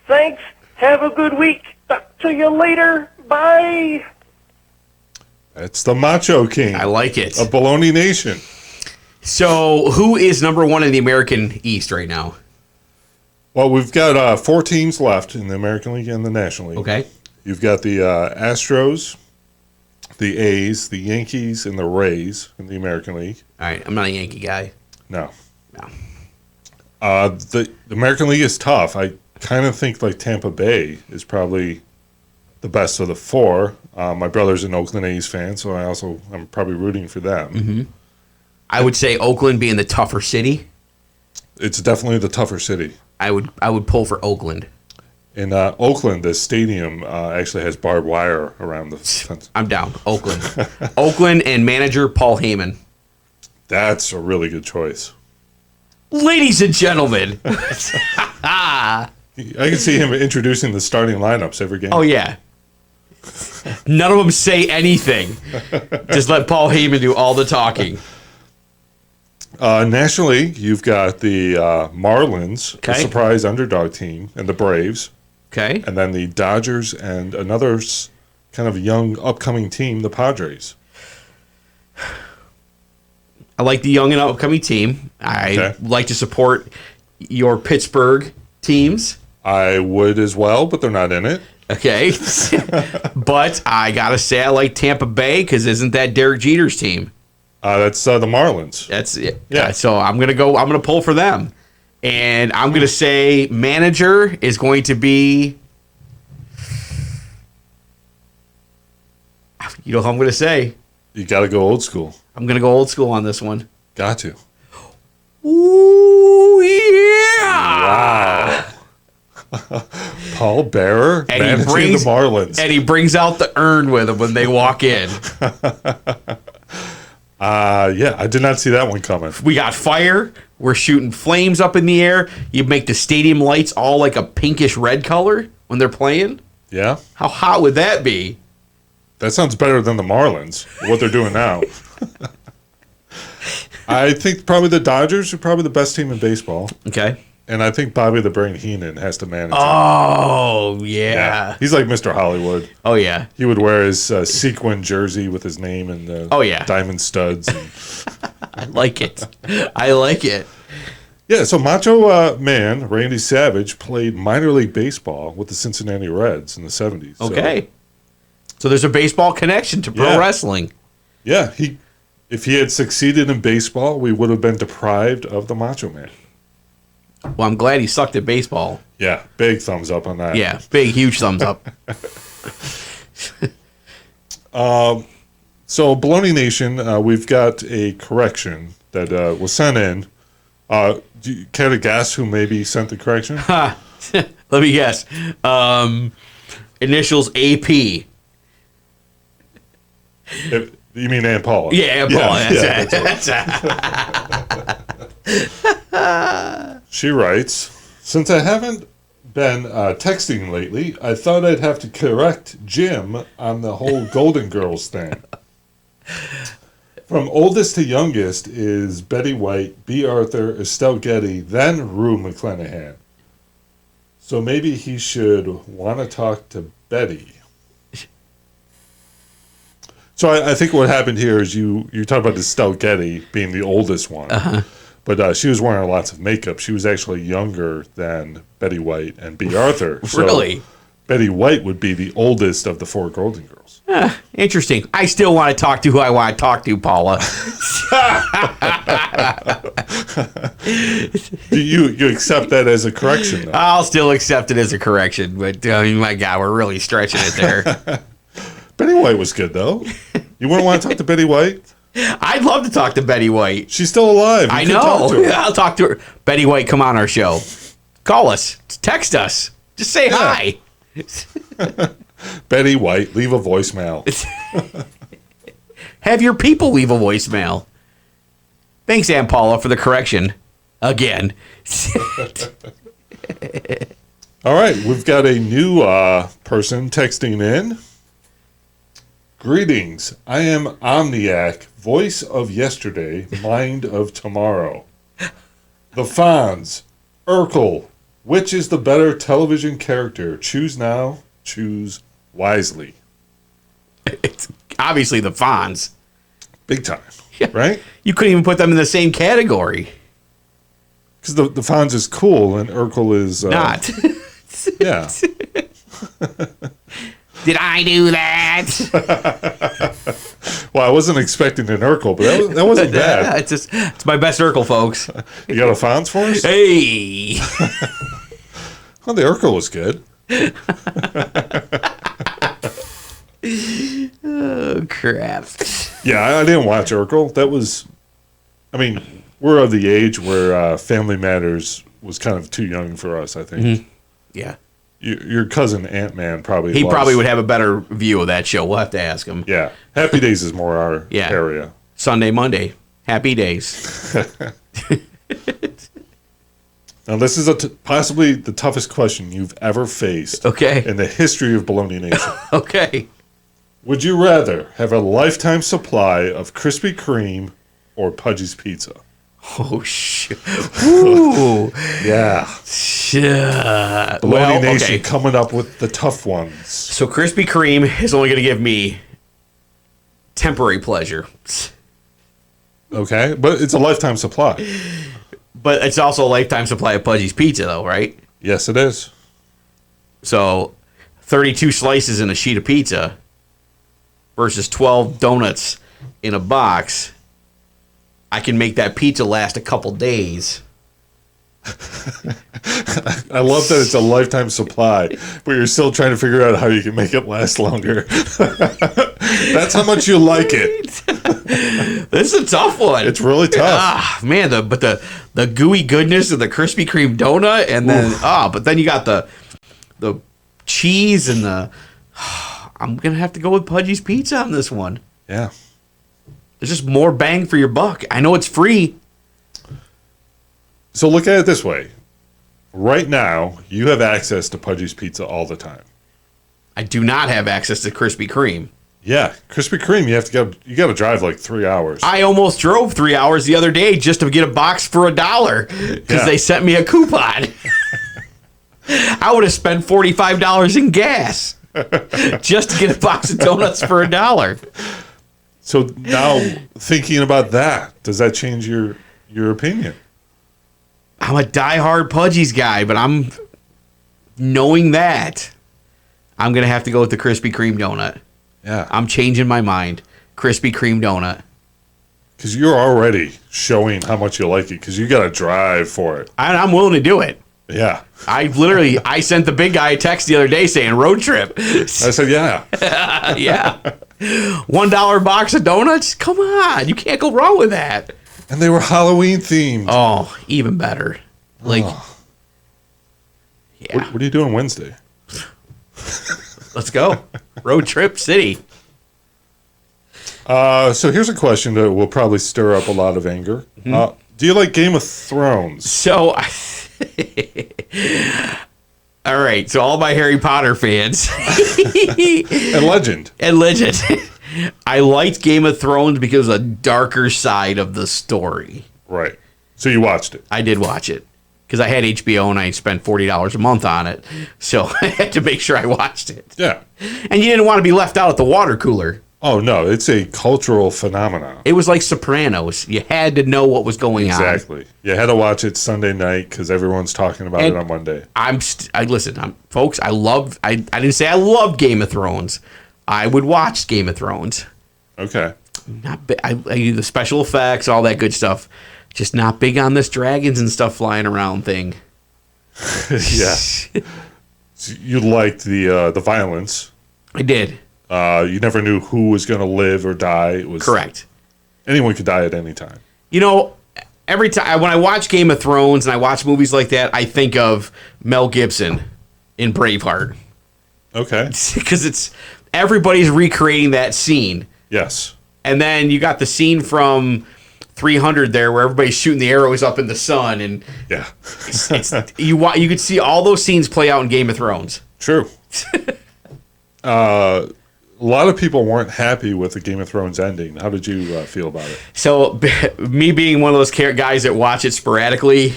Thanks. Have a good week. Talk to you later. Bye. It's the Macho King. I like it. Of Baloney Nation. So, who is number one in the American East right now? Well, we've got 4 teams left in the American League and the National League. Okay. You've got the Astros, the A's, the Yankees, and the Rays in the American League. All right. I'm not a Yankee guy. No. No. The American League is tough. I kind of think like Tampa Bay is probably the best of the 4. My brother's an Oakland A's fan, so I'm probably rooting for them. Mm-hmm. I would say Oakland being the tougher city. It's definitely the tougher city. I would pull for Oakland. In Oakland, the stadium actually has barbed wire around the fence. I'm down. Oakland. Oakland and manager Paul Heyman. That's a really good choice. Ladies and gentlemen. I can see him introducing the starting lineups every game. Oh, yeah. None of them say anything. Just let Paul Heyman do all the talking. National League, you've got the Marlins, the Okay. surprise underdog team, and the Braves. Okay. And then the Dodgers and another kind of young upcoming team, the Padres. I like the young and upcoming team. I like to support your Pittsburgh teams. I would as well, but they're not in it. Okay. But I got to say I like Tampa Bay because isn't that Derek Jeter's team? That's the Marlins. That's it. Yeah. So I'm going to pull for them. And I'm going to say manager is going to be, you know who I'm going to say? You got to go old school. I'm going to go old school on this one. Got to. Ooh, yeah. Wow. Paul Bearer managing the Marlins. And he brings out the urn with him when they walk in. Yeah, I did not see that one coming. We got fire. We're shooting flames up in the air. You make the stadium lights all like a pinkish red color when they're playing. Yeah? How hot would that be? That sounds better than the Marlins, what they're doing now. I think probably the Dodgers are probably the best team in baseball. Okay. And I think Bobby the Brain Heenan has to manage it. Oh, yeah. He's like Mr. Hollywood. Oh, yeah. He would wear his sequin jersey with his name and diamond studs. And I like it. I like it. yeah, so Macho Man, Randy Savage, played minor league baseball with the Cincinnati Reds in the 70s. Okay. So there's a baseball connection to pro wrestling. Yeah, if he had succeeded in baseball, we would have been deprived of the Macho Man. Well, I'm glad he sucked at baseball. Yeah, big thumbs up on that. Yeah, big, huge thumbs up. So, Baloney Nation, we've got a correction that was sent in. Do you care to guess who maybe sent the correction? Let me guess. Initials AP. You mean Aunt Paula? Yeah, Aunt Paula. Yeah, That's it. She writes, since I haven't been texting lately, I thought I'd have to correct Jim on the whole Golden Girls thing. From oldest to youngest is Betty White, B. Arthur, Estelle Getty, then Rue McClanahan. So maybe he should want to talk to Betty. So I think what happened here is you talk about Estelle Getty being the oldest one. But she was wearing lots of makeup. She was actually younger than Betty White and B. Arthur. So Really? Betty White would be the oldest of the 4 Golden Girls. Interesting. I still want to talk to who I want to talk to, Paula. You accept that as a correction, though? I'll still accept it as a correction, but my God, we're really stretching it there. Betty White was good, though. You wouldn't want to talk to Betty White? I'd love to talk to Betty White. She's still alive. I know. I'll talk to her. Betty White, come on our show. Call us. Text us. Just say hi. Betty White, leave a voicemail. Have your people leave a voicemail. Thanks, Aunt Paula, for the correction. Again. All right, we've got a new person texting in. Greetings. I am Omniac, voice of yesterday, mind of tomorrow. The Fonz, Urkel, which is the better television character? Choose now, choose wisely. It's obviously the Fonz. Big time, Yeah. right? You couldn't even put them in the same category. Because the Fonz is cool and Urkel is... Not. Yeah. Did I do that? Well, I wasn't expecting an Urkel, but that wasn't bad. It's my best Urkel, folks. You got a Fonz for us? Hey. Well, the Urkel was good. Oh, crap. Yeah, I didn't watch Urkel. That was... I mean, we're of the age where Family Matters was kind of too young for us, I think. Mm-hmm. Yeah. Your cousin Ant-Man probably He was. probably would have a better view of that show. We'll have to ask him. Yeah. Happy Days is more our Yeah. area. Sunday, Monday. Happy days. Now, this is possibly the toughest question you've ever faced Okay. in the history of Baloney Nation. Okay. Would you rather have a lifetime supply of Krispy Kreme or Pudgy's Pizza? Oh, shit. Ooh. Yeah. Well, Baloney Nation okay. coming up with the tough ones. So Krispy Kreme is only going to give me temporary pleasure. Okay, but it's a lifetime supply. But it's also a lifetime supply of Pudgy's Pizza, though, right? Yes, it is. So 32 slices in a sheet of pizza versus 12 donuts in a box. I can make that pizza last a couple days. I love that it's a lifetime supply, but you're still trying to figure out how you can make it last longer. That's how much you like it. This is a tough one. It's really tough. Ah, man, the gooey goodness of the Krispy Kreme donut, and then but then you got the cheese and the. I'm gonna have to go with Pudgy's Pizza on this one. Yeah. There's just more bang for your buck. I know it's free. So look at it this way. Right now, you have access to Pudgy's Pizza all the time. I do not have access to Krispy Kreme. Yeah, Krispy Kreme, you got to drive like 3 hours. I almost drove 3 hours the other day just to get a box for $1 because they sent me a coupon. I would have spent $45 in gas just to get a box of donuts for $1. So now, thinking about that, does that change your opinion? I'm a diehard Pudgy's guy, but I'm knowing that I'm gonna have to go with the Krispy Kreme donut. Yeah, I'm changing my mind. Krispy Kreme donut. because you're already showing how much you like it. Because you got to drive for it. I'm willing to do it. Yeah, I sent the big guy a text the other day saying road trip. I said yeah. Yeah. $1 box of donuts? Come on. You can't go wrong with that. And they were Halloween themed. Oh, even better. Like, yeah. What are you doing Wednesday? Let's go. Road trip city. So here's a question that will probably stir up a lot of anger. Do you like Game of Thrones? So, all right. So all my Harry Potter fans And Legend. and Legend, I liked Game of Thrones because of the darker side of the story. Right. So you watched it. I did watch it because I had HBO and I spent $40 a month on it. So I had to make sure I watched it. Yeah. And you didn't want to be left out at the water cooler. Oh, no, it's a cultural phenomenon. It was like Sopranos. You had to know what was going on. Exactly. You had to watch it Sunday night because everyone's talking about it on Monday. Folks, I didn't say I loved Game of Thrones. I would watch Game of Thrones. Okay. Not big. I the special effects, all that good stuff. Just not big on this dragons and stuff flying around thing. Yeah. So you liked the violence. I did. You never knew who was going to live or die. It was Correct. Anyone could die at any time. You know, every time when I watch Game of Thrones and I watch movies like that, I think of Mel Gibson in Braveheart. Okay. Because it's everybody's recreating that scene. Yes. And then you got the scene from 300 there where everybody's shooting the arrows up in the sun, and Yeah. you could see all those scenes play out in Game of Thrones. True. A lot of people weren't happy with the Game of Thrones ending. How did you feel about it? So, me being one of those guys that watch it sporadically,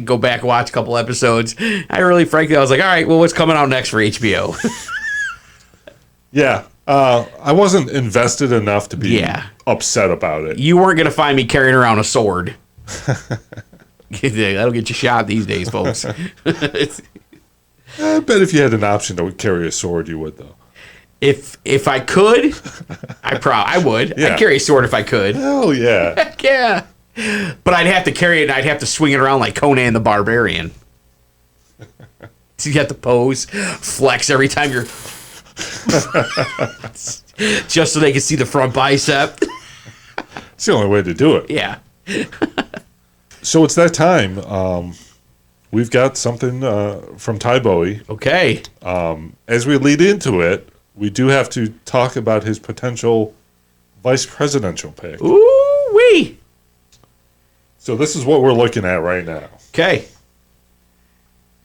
go back, watch a couple episodes, I was like, all right, well, what's coming out next for HBO? Yeah. I wasn't invested enough to be upset about it. You weren't going to find me carrying around a sword. That'll get you shot these days, folks. I bet if you had an option to carry a sword, you would, though. If I could, I would. Yeah. I'd carry a sword if I could. Hell yeah. Heck yeah. But I'd have to carry it, and I'd have to swing it around like Conan the Barbarian. So you have to pose, flex every time you're... just so they can see the front bicep. It's the only way to do it. Yeah. So it's that time. We've got something from Ty Bowie. Okay. As we lead into it, we do have to talk about his potential vice presidential pick. Ooh-wee. So this is what we're looking at right now. Okay.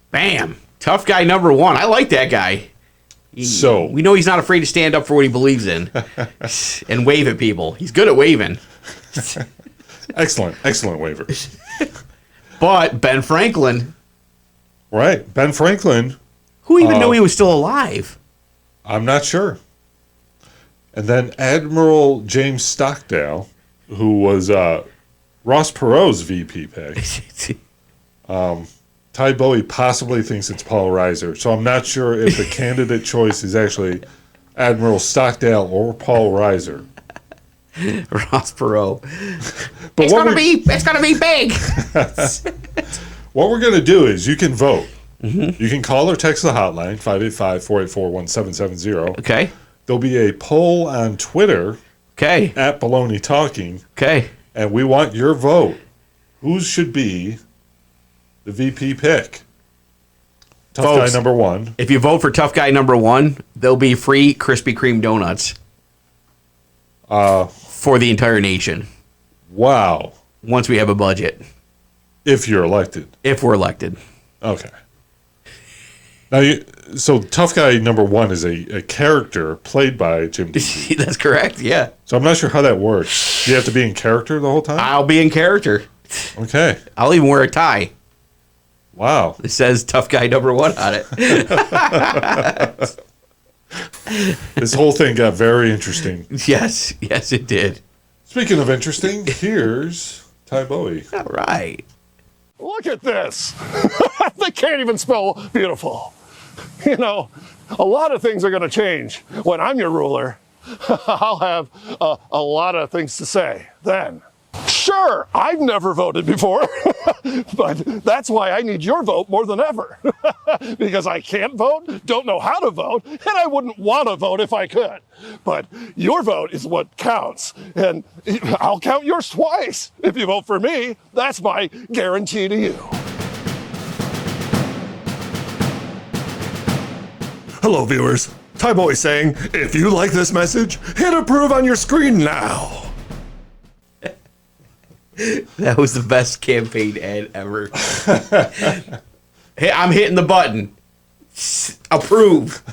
Bam. Tough guy number one. I like that guy. So we know he's not afraid to stand up for what he believes in and wave at people. He's good at waving. excellent waivers. But Ben Franklin. Right. Ben Franklin. Who even knew he was still alive? I'm not sure. And then Admiral James Stockdale, who was Ross Perot's VP pick. Ty Bowie possibly thinks it's Paul Reiser, so I'm not sure if the candidate choice is actually Admiral Stockdale or Paul Reiser. Ross Perot. But it's gonna be big. What we're gonna do is you can vote. Mm-hmm. You can call or text the hotline 585-484-1770. Okay. There'll be a poll on Twitter. Okay. At Baloney Talking. Okay. And we want your vote. Who should be the VP pick? Tough Folks, guy number one. If you vote for tough guy number one, there'll be free Krispy Kreme donuts for the entire nation. Wow. Once we have a budget. If you're elected. If we're elected. Okay. Now, so tough guy number one is a character played by Jim Deezy. That's correct, yeah. So I'm not sure how that works. Do you have to be in character the whole time? I'll be in character. Okay. I'll even wear a tie. Wow. It says tough guy number one on it. This whole thing got very interesting. Yes, it did. Speaking of interesting, here's Ty Bowie. All right. Look at this. They can't even spell beautiful. You know, a lot of things are going to change. When I'm your ruler, I'll have a lot of things to say then. Sure, I've never voted before, but that's why I need your vote more than ever. Because I can't vote, don't know how to vote, and I wouldn't want to vote if I could. But your vote is what counts, and I'll count yours twice. If you vote for me, that's my guarantee to you. Hello, viewers. Ty Bowie saying, if you like this message, hit approve on your screen now. That was the best campaign ad ever. Hey, I'm hitting the button. Approve.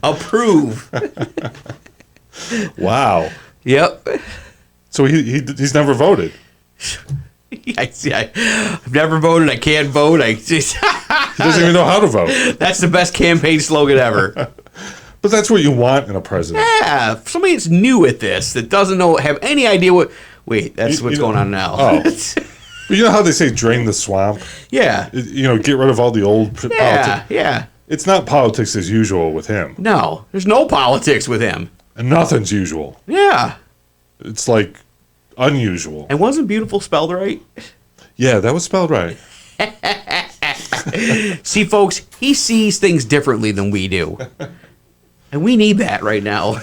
Approve. Wow. Yep. So he's never voted. I've never voted. I can't vote. He doesn't even know how to vote. That's the best campaign slogan ever. But But that's what you want in a president. Yeah, somebody that's new at this, that doesn't have any idea what. Wait, that's what's going on now. Oh. But you know how they say drain the swamp? Yeah. Get rid of all the old politics. Yeah. It's not politics as usual with him. No, there's no politics with him. And nothing's usual. Yeah. It's like unusual. And wasn't beautiful spelled right? Yeah, that was spelled right. See, folks, he sees things differently than we do. And we need that right now.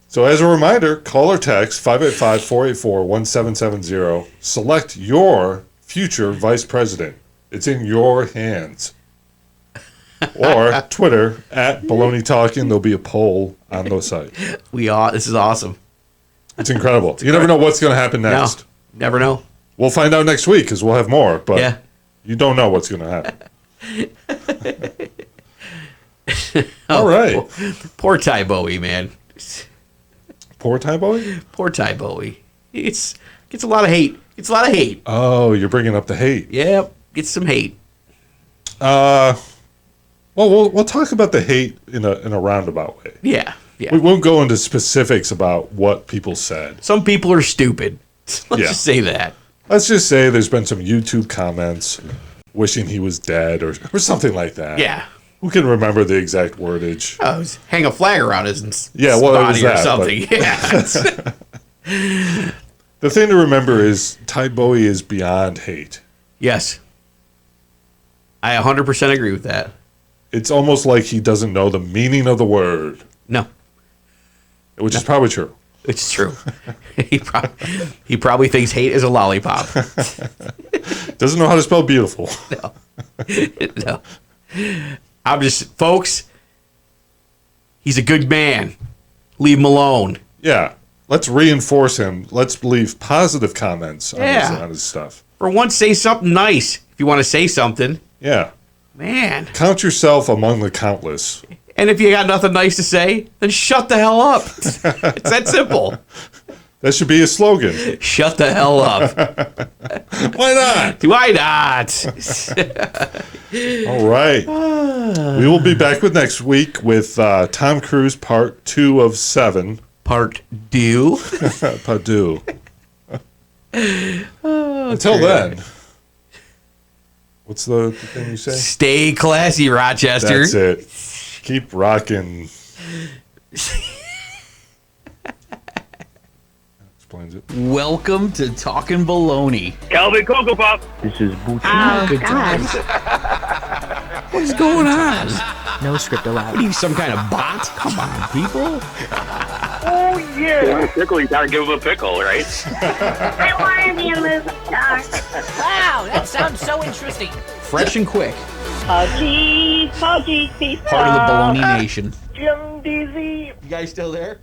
So as a reminder, call or text 585-484-1770. Select your future vice president. It's in your hands. Or Twitter @Baloney Talking. There'll be a poll on the site. This is awesome. It's incredible. You never know what's going to happen next. No, never know. We'll find out next week because we'll have more. But Yeah. you don't know what's going to happen. All right. Poor Ty Bowie, man. Poor Ty Bowie? Poor Ty Bowie. Gets a lot of hate. It's a lot of hate. Oh, you're bringing up the hate. Yep, gets some hate. Well, we'll talk about the hate in a roundabout way. Yeah. We won't go into specifics about what people said. Some people are stupid. Let's just say that. Let's just say there's been some YouTube comments wishing he was dead or something like that. Yeah. Who can remember the exact wordage? Hang a flag around his it was body or that, something. Yeah. The thing to remember is Ty Bowie is beyond hate. Yes. I 100% agree with that. It's almost like he doesn't know the meaning of the word. No. Which is probably true. It's true. He probably thinks hate is a lollipop. Doesn't know how to spell beautiful. No. I'm just, folks, he's a good man. Leave him alone. Yeah. Let's reinforce him. Let's leave positive comments on his stuff. For once, say something nice if you want to say something. Yeah. Man. Count yourself among the countless. And if you got nothing nice to say, then shut the hell up. It's that simple. That should be a slogan. Shut the hell up. Why not? Why not? All right. We will be back with next week with Tom Cruise Part 2 of 7. Part 2. Part 2. Until then, what's the thing you say? Stay classy, Rochester. That's it. Keep rocking. Explains it. Welcome to Talkin Baloney. Calvin Cocoa Pop. This is Booty. Oh, God. What is going on? No script allowed. What are you, some kind of bot? Come on, people. Oh, yeah. Pickle, you gotta give him a pickle, right? I want to be a movie star. Wow, that sounds so interesting. Fresh and quick. Oh, geez, peace. Part of the Baloney Nation. Jim Deezy. You guys still there?